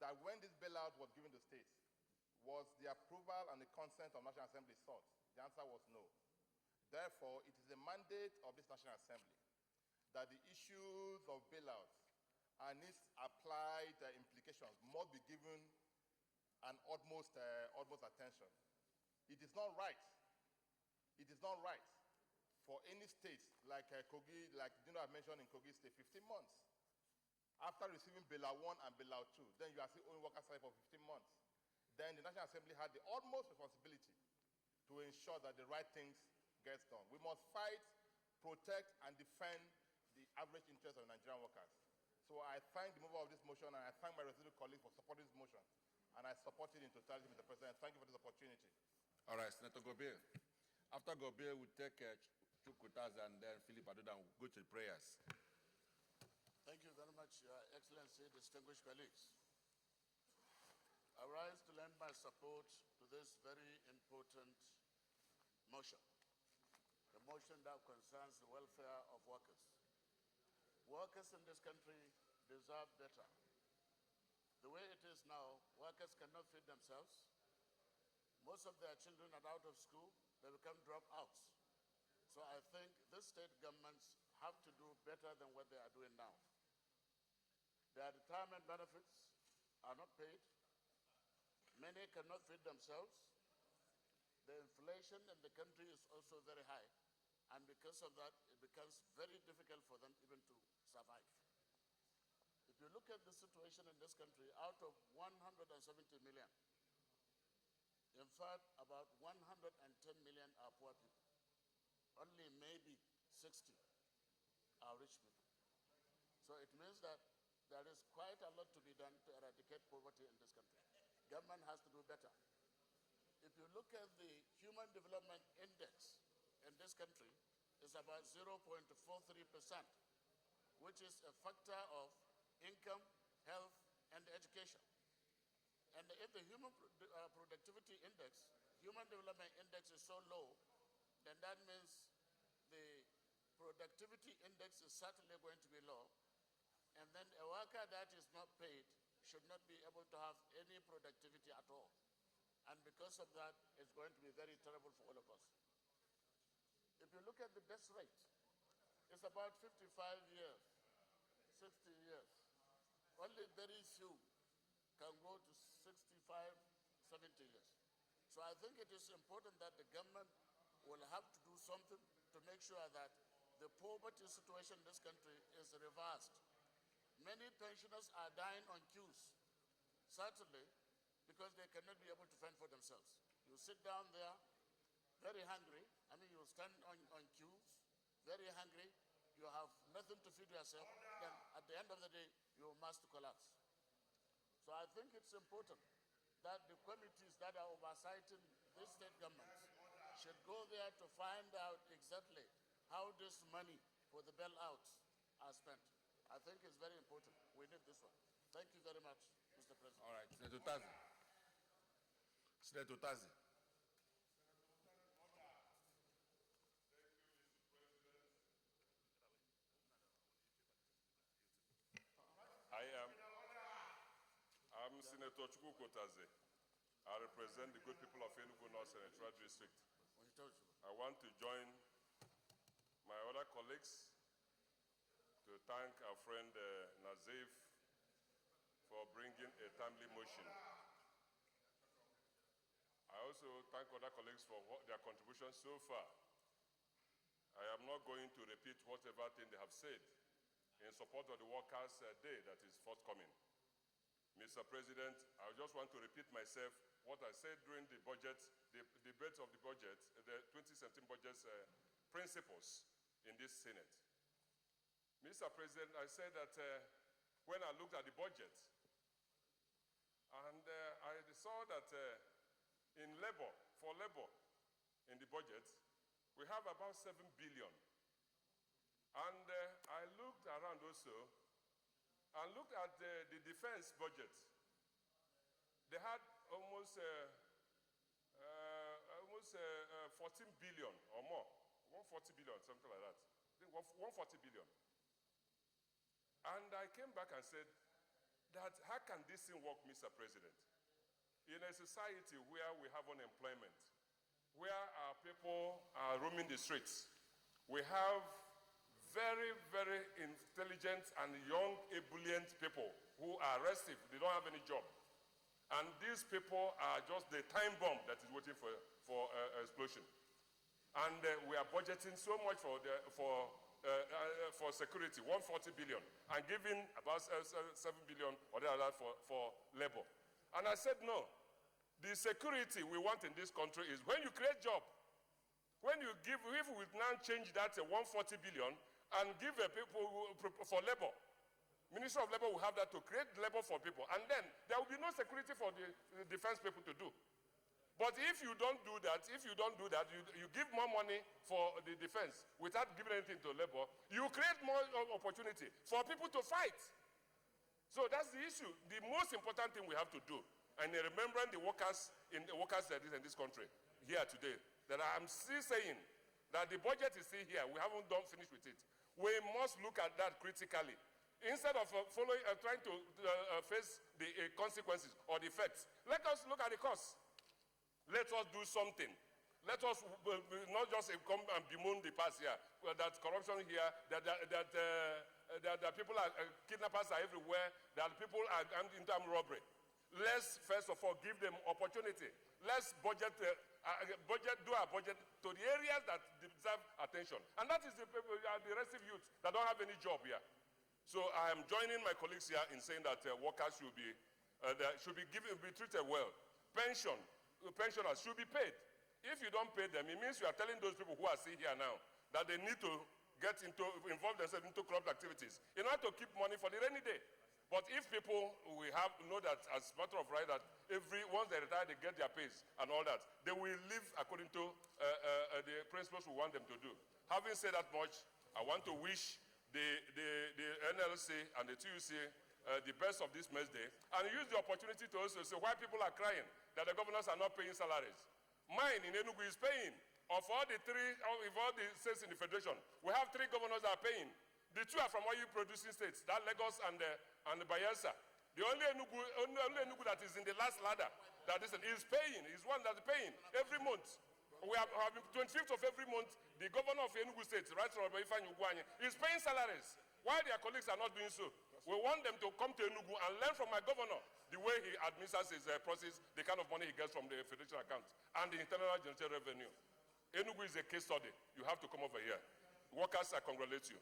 that when this bailout was given to states, was the approval and the consent of National Assembly sought? The answer was no. Therefore, it is a mandate of this National Assembly that the issues of bailout and its applied implications must be given an utmost attention. It is not right. It is not right for any state like Kogi, like Dino had mentioned in Kogi State, 15 months. After receiving Bailout 1 and Bailout 2, then you are still owing workers' salary for 15 months. Then the National Assembly had the utmost responsibility to ensure that the right things gets done. We must fight, protect, and defend the average interests of Nigerian workers. So I thank the mover of this motion, and I thank my residual colleagues for supporting this motion. And I support it in totality, Mr. President. Thank you for this opportunity. All right, Senator Gobir. After Gobir, we'll take Chukwutazi and then Philip Adoda and go to the prayers. Thank you very much, Your Excellency, distinguished colleagues. I rise to lend my support to this very important motion, the motion that concerns the welfare of workers. Workers in this country deserve better. The way it is now, workers cannot feed themselves. Most of their children are out of school. They become dropouts. So I think these state governments have to do better than what they are doing now. Their retirement benefits are not paid. Many cannot feed themselves. The inflation in the country is also very high. And because of that, it becomes very difficult for them even to survive. If you look at the situation in this country, out of 170 million, in fact, about 110 million are poor people. Only maybe 60 are rich people. So it means that there is quite a lot to be done to eradicate poverty in this country. Government has to do better. If you look at the Human Development Index in this country, it's about 0.43%, which is a factor of income, health, and education. And if the Human Productivity Index, Human Development Index is so low, then that means the productivity index is certainly going to be low. And then a worker that is not paid should not be able to have any productivity at all. And because of that, it's going to be very terrible for all of us. If you look at the death rate, it's about 55 years, 60 years. Only very few can go to 65, 70 years. So I think it is important that the government will have to do something to make sure that the poverty situation in this country is reversed. Many pensioners are dying on queues, certainly because they cannot be able to fend for themselves. You sit down there, very hungry. I mean, you stand on queues, very hungry. You have nothing to feed yourself. Then at the end of the day, you must collapse. So I think it's important that the committees that are oversighting these state governments should go there to find out exactly how this money for the bailouts are spent. I think it's very important. We need this one. Thank you very much, Mr. President. All right, Senator Tazi. Senator Tazi. I'm Senator Chukwuko Tazi. I represent the good people of Enugu North Senatorial District. I want to join my other colleagues to thank our friend Nazif for bringing a timely motion. I also thank other colleagues for their contributions so far. I am not going to repeat whatever thing they have said in support of the Workers' Day that is forthcoming. Mr. President, I just want to repeat myself what I said during the budget, the debate of the budget, the 2017 budget's principles in this Senate. Mr. President, I said that when I looked at the budget, and I saw that in labor, in the budget, we have about 7 billion. And I looked around also, and looked at the defense budget. They had almost 14 billion or more, 140 billion, something like that. I think 140 billion. And I came back and said that how can this thing work, Mr. President? In a society where we have unemployment, where our people are roaming the streets, we have very, very intelligent and young, ebullient people who are restive. They don't have any job. And these people are just the time bomb that is waiting for explosion. And we are budgeting so much for security, 140 billion, and giving about 7 billion or that for labor. And I said, no. The security we want in this country is when you create job, when you give, if we now change that 140 billion, and give people for labor. Ministry of Labor will have that to create labor for people. And then there will be no security for the defense people to do. But if you don't do that, you give more money for the defense without giving anything to labor, you create more opportunity for people to fight. So that's the issue. The most important thing we have to do, and remembering the workers in this country here today, that I'm still saying that the budget is still here. We haven't finished with it. We must look at that critically. Instead of trying to face the consequences or the effects, let us look at the costs. Let us do something. Let us not just come and bemoan the past here, that corruption here, that people are, kidnappers are everywhere, that people are into armed robbery. Let's first of all give them opportunity. Let's do our budget to the areas that deserve attention. And that is the people, the restive youth that don't have any job here. So I am joining my colleagues here in saying that workers should be treated well. Pensioners should be paid. If you don't pay them, it means you are telling those people who are still here now that they need to involve themselves into corrupt activities in order to keep money for the rainy day. But if people know that as a matter of right that once they retire they get their pays and all that, they will live according to the principles we want them to do. Having said that much, I want to wish the NLC and the TUC the best of this mess day, and use the opportunity to also say why people are crying that the governors are not paying salaries. Mine in Enugu is paying. Of all the states in the federation, we have 3 governors that are paying. The 2 are from oil producing states, that Lagos and Bayelsa. The only Enugu that is in the last ladder that is paying, is one that's paying every month. We have 25th of every month, the governor of Enugu State, right from Ifeanyi Ugwuanyi, is paying salaries. Why their colleagues are not doing so? We want them to come to Enugu and learn from my governor the way he administers his process, the kind of money he gets from the federation account, and the internal general revenue. Enugu is a case study. You have to come over here. Workers, I congratulate you.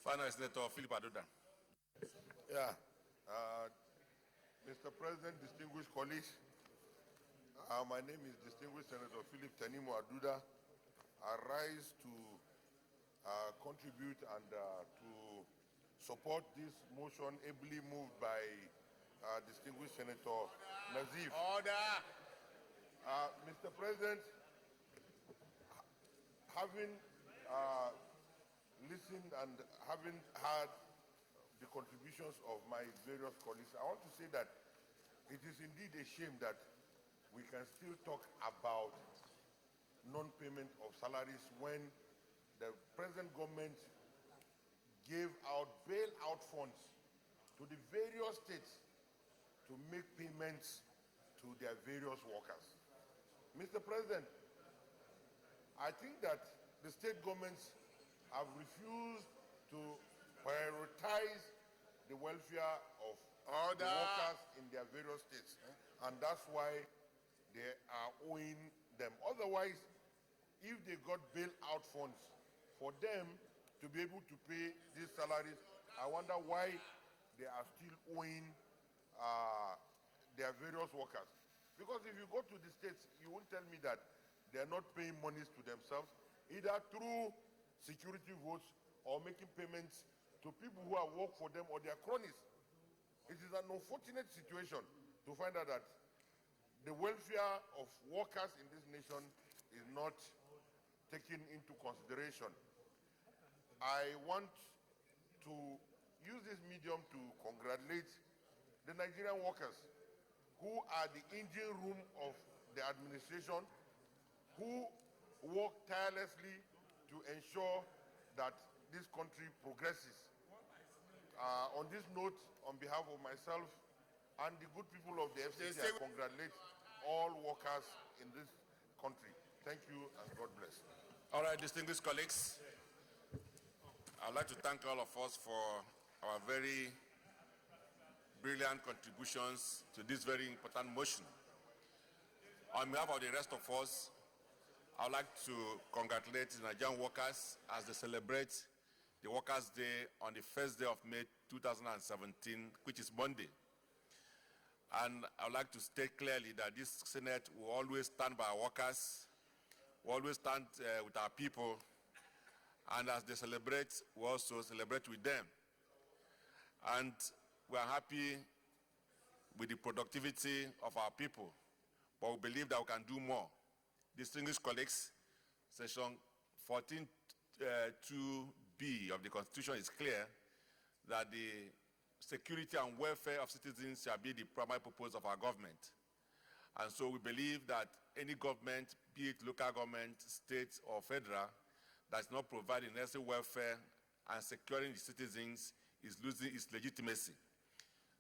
Final Senator Philip Aduda. Yeah. Mr. President, distinguished colleagues, my name is distinguished Senator Philip Tenimo Aduda. I rise to contribute and to support this motion ably moved by distinguished Senator Nazif. Order! Mr. President, having listened and having heard the contributions of my various colleagues, I want to say that it is indeed a shame that we can still talk about non-payment of salaries when the present government gave out bailout funds to the various states to make payments to their various workers. Mr. President, I think that the state governments have refused to prioritize the welfare of the workers in their various states. And that's why they are owing them. Otherwise, if they got bailout funds for them to be able to pay these salaries, I wonder why they are still owing their various workers. Because if you go to the states, you won't tell me that they are not paying monies to themselves, either through security votes or making payments to people who have worked for them or their cronies. It is an unfortunate situation to find out that the welfare of workers in this nation is not taken into consideration. I want to use this medium to congratulate the Nigerian workers who are the engine room of the administration, who work tirelessly to ensure that this country progresses. On this note, on behalf of myself and the good people of the FCC, I congratulate all workers in this country. Thank you and God bless. All right, distinguished colleagues, I'd like to thank all of us for our very brilliant contributions to this very important motion. On behalf of the rest of us, I would like to congratulate the Nigerian workers as they celebrate the Workers' Day on the first day of May 2017, which is Monday. And I would like to state clearly that this Senate will always stand by our workers, will always stand with our people, and as they celebrate, we also celebrate with them. And we are happy with the productivity of our people, but we believe that we can do more. Distinguished colleagues, Section 14(2)(b) of the Constitution is clear that the security and welfare of citizens shall be the primary purpose of our government. And so we believe that any government, be it local government, state, or federal, that's not providing necessary welfare and securing the citizens is losing its legitimacy.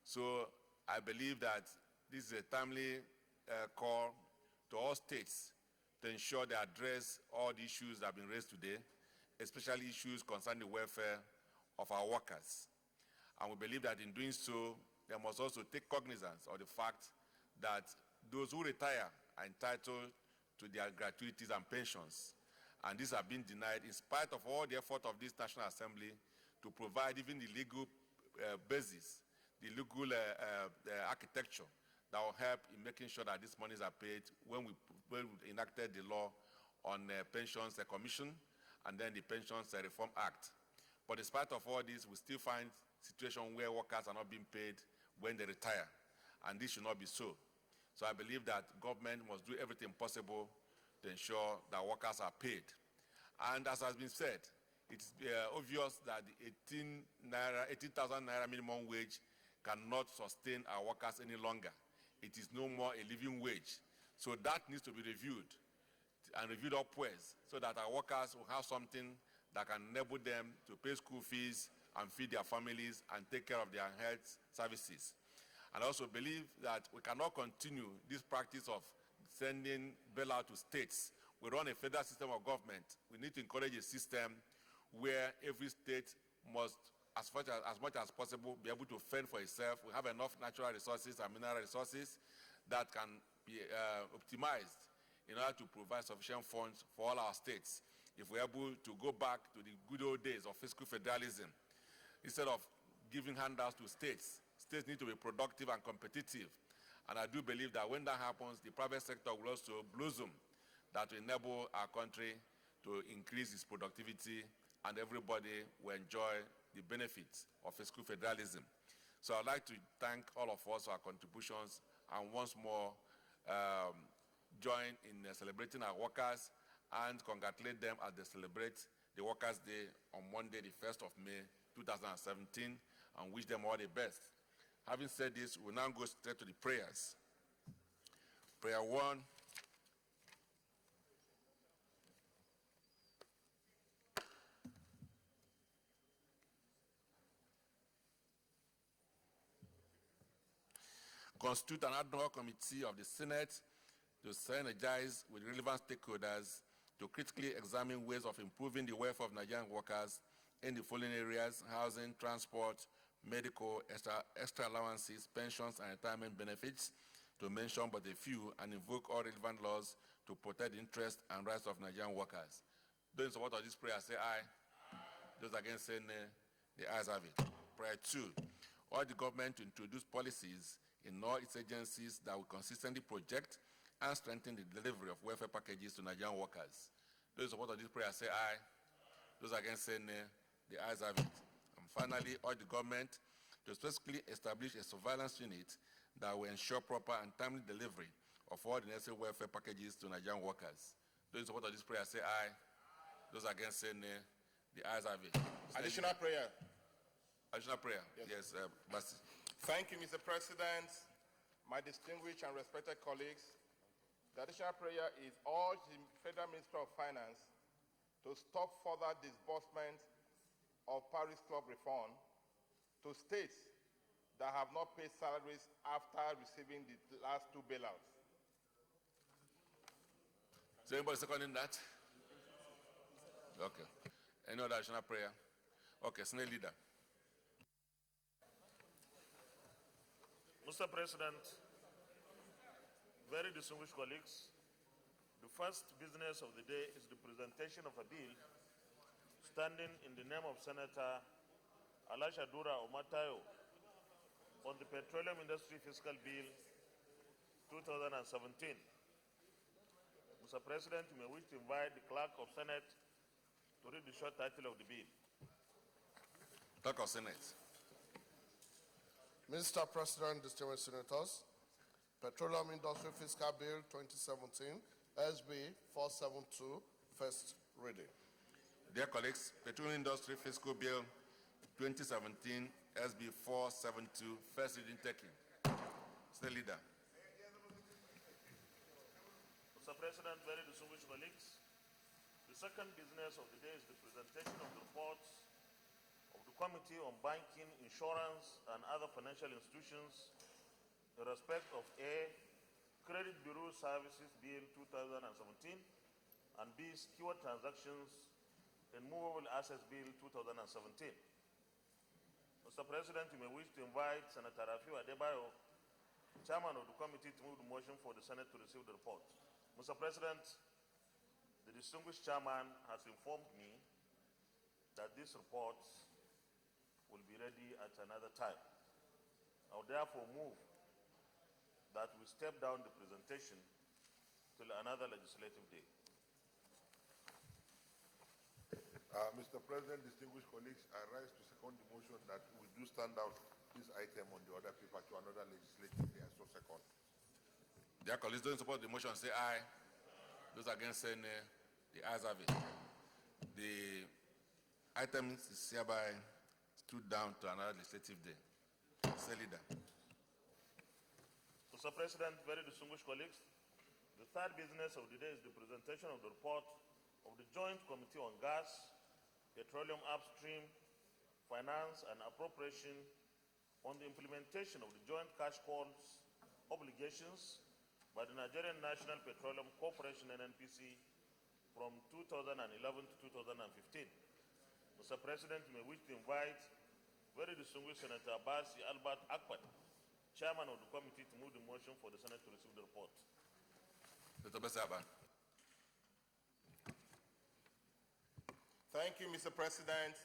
So I believe that this is a timely call to all states to ensure they address all the issues that have been raised today, especially issues concerning the welfare of our workers. And we believe that in doing so, they must also take cognizance of the fact that those who retire are entitled to their gratuities and pensions. And these have been denied in spite of all the effort of this National Assembly to provide even the legal basis, the legal architecture that will help in making sure that these monies are paid when we enacted the law on Pensions Commission and then the Pensions Reform Act. But in spite of all this, we still find situations where workers are not being paid when they retire, and this should not be so. So I believe that government must do everything possible to ensure that workers are paid. And as has been said, it's obvious that the 18,000 naira minimum wage cannot sustain our workers any longer. It is no more a living wage. So that needs to be reviewed and reviewed upwards so that our workers will have something that can enable them to pay school fees and feed their families and take care of their health services. And I also believe that we cannot continue this practice of sending bailout to states. We run a federal system of government. We need to encourage a system where every state must, as much as possible, be able to fend for itself. We have enough natural resources and mineral resources that can be optimized in order to provide sufficient funds for all our states. If we're able to go back to the good old days of fiscal federalism, instead of giving handouts to states, states need to be productive and competitive. And I do believe that when that happens, the private sector will also blossom, that will enable our country to increase its productivity and everybody will enjoy the benefits of fiscal federalism. So I'd like to thank all of us for our contributions and once more join in celebrating our workers and congratulate them as they celebrate the Workers' Day on Monday, the 1st of May, 2017, and wish them all the best. Having said this, we'll now go straight to the prayers. Prayer 1. Constitute an ad hoc committee of the Senate to synergize with relevant stakeholders to critically examine ways of improving the welfare of Nigerian workers in the following areas: housing, transport, medical, extra allowances, pensions, and retirement benefits, to mention but a few, and invoke all relevant laws to protect the interests and rights of Nigerian workers. Those in support of this prayer say aye. Those against say nay. The ayes have it. Prayer 2. Urge the government to introduce policies in all its agencies that will consistently project and strengthen the delivery of welfare packages to Nigerian workers. Those in support of this prayer say aye. Those against say nay. The ayes have it. And finally, urge the government to specifically establish a surveillance unit that will ensure proper and timely delivery of all the necessary welfare packages to Nigerian workers. Those in support of this prayer say aye. Those against say nay. The ayes have it. Additional prayer. Additional prayer. Yes, Basi. Thank you, Mr. President. My distinguished and respected colleagues, the additional prayer is urge the Federal Minister of Finance to stop further disbursement of Paris Club refund to states that have not paid salaries after receiving the last 2 bailouts. Is anybody seconding that? Okay. Any other additional prayer? Okay, Senate Leader. Mr. President, very distinguished colleagues, the first business of the day is the presentation of a bill standing in the name of Senator Alashadura Omatayo on the Petroleum Industry Fiscal Bill 2017. Mr. President, you may wish to invite the Clerk of Senate to read the short title of the bill. Clerk of Senate. Mr. President, distinguished senators, Petroleum Industry Fiscal Bill 2017, SB 472, first reading. Dear colleagues, Petroleum Industry Fiscal Bill 2017, SB 472, first reading taken. State Leader. Mr. President, very distinguished colleagues, the second business of the day is the presentation of the reports of the Committee on Banking, Insurance, and Other Financial Institutions in respect of A, Credit Bureau Services Bill 2017, and B, Secure Transactions and Movable Assets Bill 2017. Mr. President, you may wish to invite Senator Rafiu Adebayo, Chairman of the committee, to move the motion for the Senate to receive the report. Mr. President, the distinguished chairman has informed me that these reports will be ready at another time. I will therefore move that we step down the presentation till another legislative day. Mr. President, distinguished colleagues, I rise to second the motion that we do stand out this item on the other paper to another legislative day. I so second. Dear colleagues, those in support of the motion say aye. Those against say nay. The ayes have it. The item is hereby stood down to another legislative day. Say leader. Mr. President, very distinguished colleagues, the third business of the day is the presentation of the report of the Joint Committee on Gas, Petroleum Upstream, Finance and Appropriation on the implementation of the joint cash calls obligations by the Nigerian National Petroleum Corporation NNPC from 2011 to 2015. Mr. President, you may wish to invite very distinguished Senator Abasi Albert Akpat, Chairman of the committee, to move the motion for the Senate to receive the report. Mr. Besaba. Thank you, Mr. President.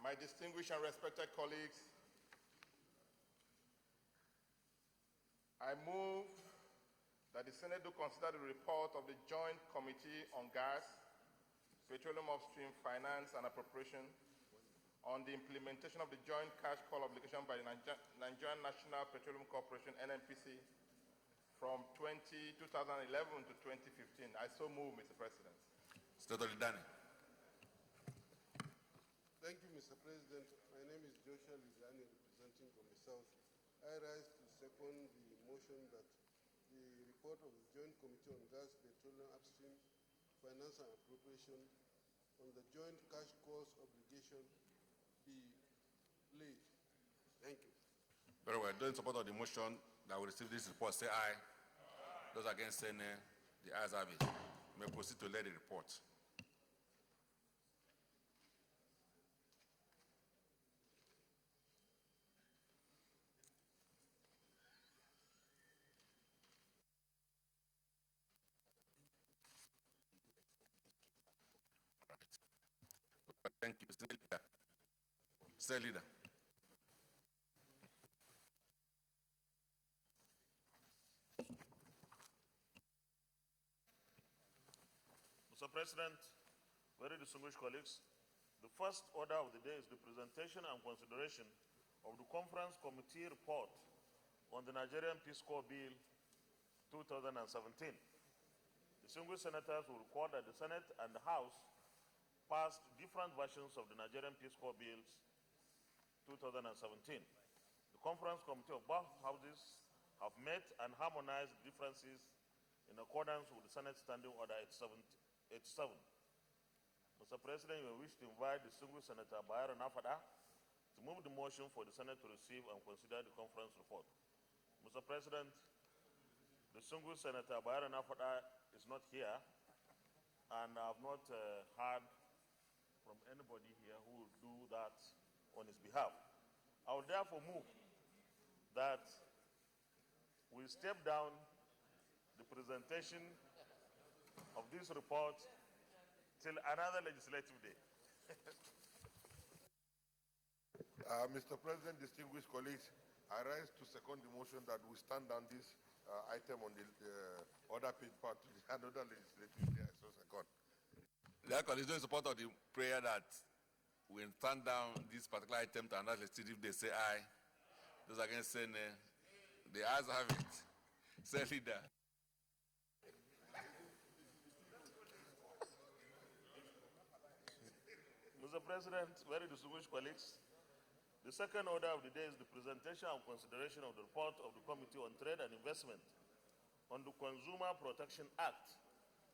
My distinguished and respected colleagues, I move that the Senate do consider the report of the Joint Committee on Gas, Petroleum Upstream, Finance and Appropriation on the implementation of the joint cash call obligation by the Nigerian National Petroleum Corporation, NNPC, from 2011 to 2015. I so move, Mr. President. Senator Lidani. Thank you, Mr. President. My name is Joshua Lidani, representing from the South. I rise to second the motion that the report of the Joint Committee on Gas, Petroleum Upstream, Finance and Appropriation on the joint cash calls obligation be laid. Thank you. Very well. Those in support of the motion that will receive this report say aye. Those against say nay. The ayes have it. You may proceed to lay the report. Thank you, Mr. Leader. Mr. Leader. Mr. President, very distinguished colleagues, the first order of the day is the presentation and consideration of the Conference Committee report on the Nigerian Peace Corps Bill 2017. Distinguished senators will record that the Senate and the House passed different versions of the Nigerian Peace Corps Bills 2017. The Conference Committee of both houses have met and harmonized differences in accordance with the Senate Standing Order 87. Mr. President, you wish to invite distinguished Senator Bayero Nafada to move the motion for the Senate to receive and consider the conference report. Mr. President, distinguished Senator Bayero Nafada is not here, and I have not heard from anybody here who will do that on his behalf. I will therefore move that we step down the presentation of this report till another legislative day. Mr. President, distinguished colleagues, I rise to second the motion that we stand down this item on the other paper to another legislative day. I so second. Dear colleagues, those in support of the prayer that we stand down this particular item to another legislative day, say aye. Those against say nay. The ayes have it. Say leader. Mr. President, very distinguished colleagues, the second order of the day is the presentation and consideration of the report of the Committee on Trade and Investment on the Consumer Protection Act,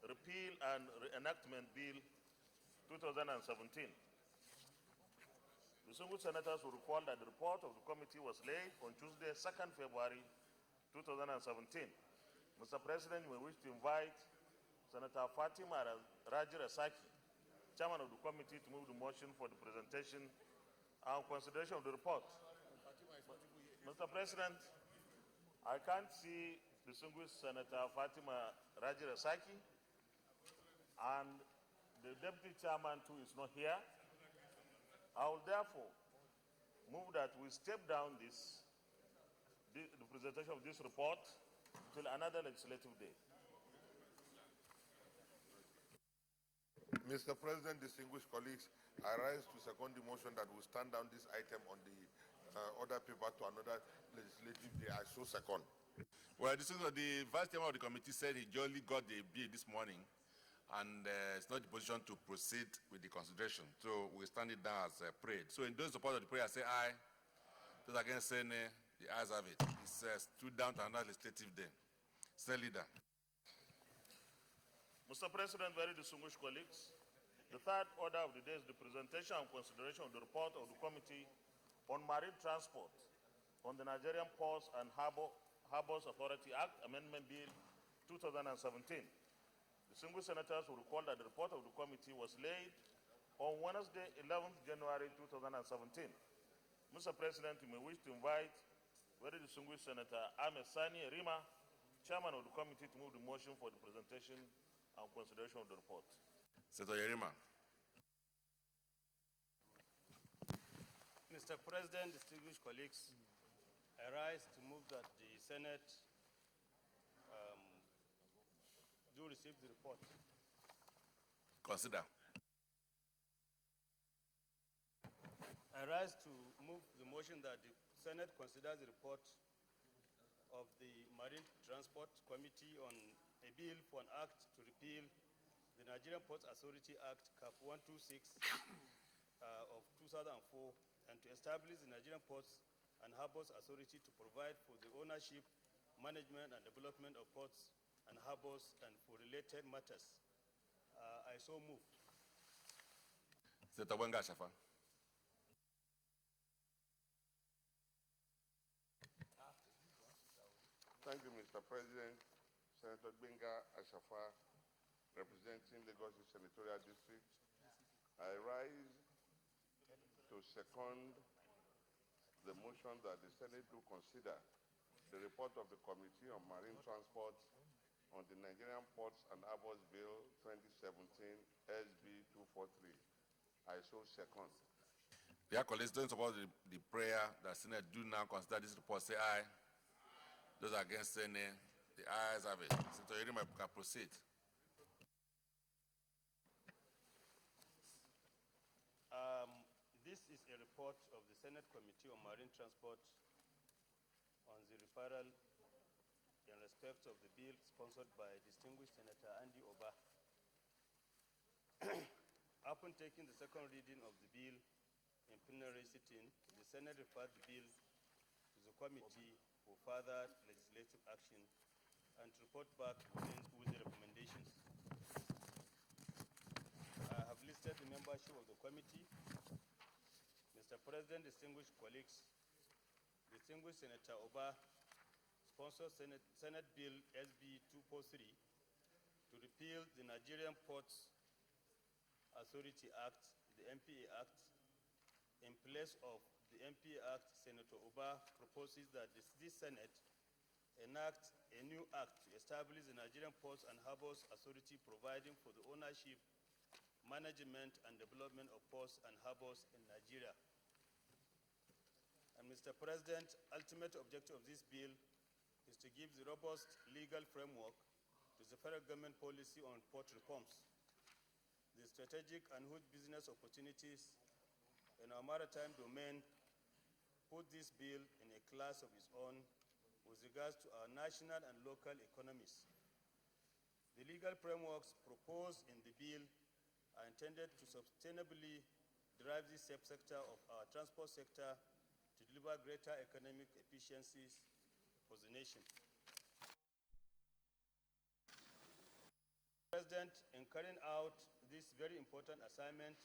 Repeal and Reenactment Bill 2017. Distinguished senators will recall that the report of the committee was laid on Tuesday, 2nd February 2017. Mr. President, we wish to invite Senator Fatima Raji Rasaki, Chairman of the committee, to move the motion for the presentation and consideration of the report. Mr. President, I can't see distinguished Senator Fatima Raji Rasaki, and the deputy chairman too is not here. I will therefore move that we step down the presentation of this report till another legislative day. Mr. President, distinguished colleagues, I rise to second the motion that we stand down this item on the order paper to another legislative day. I so second. Well, this is the vice chairman of the committee said he jolly got the bill this morning, and it's not in the position to proceed with the consideration. So we stand it down as prayed. So in those support of the prayer, say aye. Those against say nay. The ayes have it. It says stood down to another legislative day. Senate leader. Mr. President, very distinguished colleagues, the third order of the day is the presentation and consideration of the report of the Committee on Marine Transport on the Nigerian Ports and Harbors Authority Act, Amendment Bill 2017. Distinguished senators will recall that the report of the committee was laid on Wednesday, 11th January 2017. Mr. President, you may wish to invite very distinguished Senator Ahmed Sani Rima, Chairman of the committee, to move the motion for the presentation and consideration of the report. Senator Yerima. Mr. President, distinguished colleagues, I rise to move that the Senate do receive the report. Consider. I rise to move the motion that the Senate considers the report of the Marine Transport Committee on a bill for an act to repeal the Nigerian Ports Authority Act, Cap 126 of 2004, and to establish the Nigerian Ports and Harbors Authority to provide for the ownership, management, and development of ports and harbors and for related matters. I so move. Senator Wenga Shafa. Thank you, Mr. President. Senator Benga Ashafa, representing Lagos Senatorial District. I rise to second the motion that the Senate do consider the report of the Committee on Marine Transport on the Nigerian Ports and Harbors Bill 2017 SB 243. I so second. Dear colleagues, don't support the prayer that Senate do now consider this report. Say aye. Those against say nay. The ayes have it. Senator Yerima can proceed. This is a report of the Senate Committee on Marine Transport on the referral in respect of the bill sponsored by distinguished Senator Andy Oba. Upon taking the second reading of the bill in plenary sitting, the Senate referred the bill to the committee for further legislative action and to report back with the recommendations. I have listed the membership of the committee. Mr. President, distinguished colleagues, distinguished Senator Oba sponsored Senate Bill SB 243 to repeal the Nigerian Ports Authority Act, the MPA Act. In place of the MPA Act, Senator Oba proposes that this Senate enact a new act to establish the Nigerian Ports and Harbors Authority, providing for the ownership, management, and development of ports and harbors in Nigeria. And Mr. President, ultimate objective of this bill is to give the robust legal framework to the federal government policy on port reforms, the strategic and huge business opportunities in our maritime domain. Put this bill in a class of its own with regards to our national and local economies. The legal frameworks proposed in the bill are intended to sustainably drive this subsector of our transport sector to deliver greater economic efficiencies for the nation. President, in carrying out this very important assignment,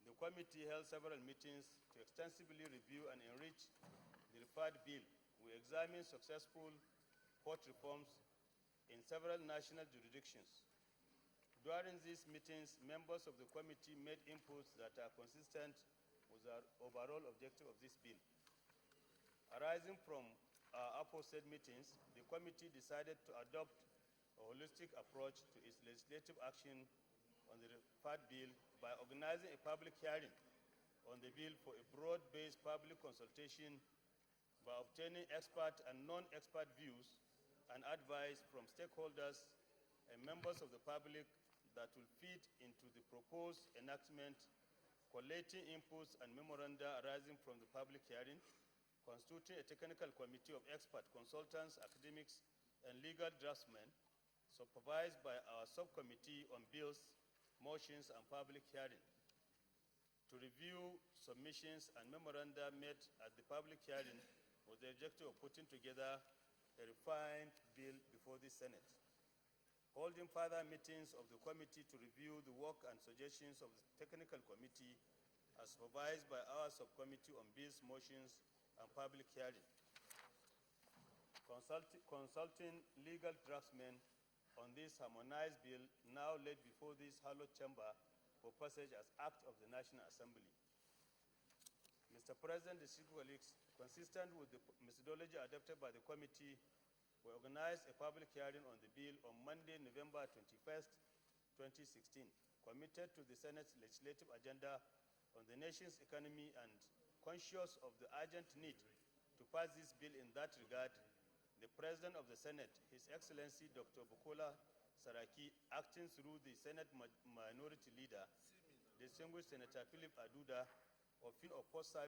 the committee held several meetings to extensively review and enrich the referred bill. We examined successful court reforms in several national jurisdictions. During these meetings, members of the committee made inputs that are consistent with our overall objective of this bill. Arising from our aforesaid meetings, the committee decided to adopt a holistic approach to its legislative action on the referred bill by organizing a public hearing on the bill for a broad-based public consultation, by obtaining expert and non-expert views and advice from stakeholders and members of the public that will feed into the proposed enactment, collating inputs and memoranda arising from the public hearing, constituting a technical committee of expert consultants, academics, and legal draftsmen, supervised by our subcommittee on bills, motions, and public hearing, to review submissions and memoranda made at the public hearing with the objective of putting together a refined bill before the Senate. Holding further meetings of the committee to review the work and suggestions of the technical committee as supervised by our subcommittee on bills, motions, and public hearing. Consulting legal draftsmen on this harmonized bill now laid before this hallowed chamber for passage as Act of the National Assembly. Mr. President, distinguished colleagues, consistent with the methodology adopted by the committee, we organized a public hearing on the bill on Monday, November 21st, 2016, committed to the Senate's legislative agenda on the nation's economy, and conscious of the urgent need to pass this bill in that regard, the President of the Senate, His Excellency Dr. Bukola Saraki, acting through the Senate Minority Leader, distinguished Senator Philip Aduda, of field of post service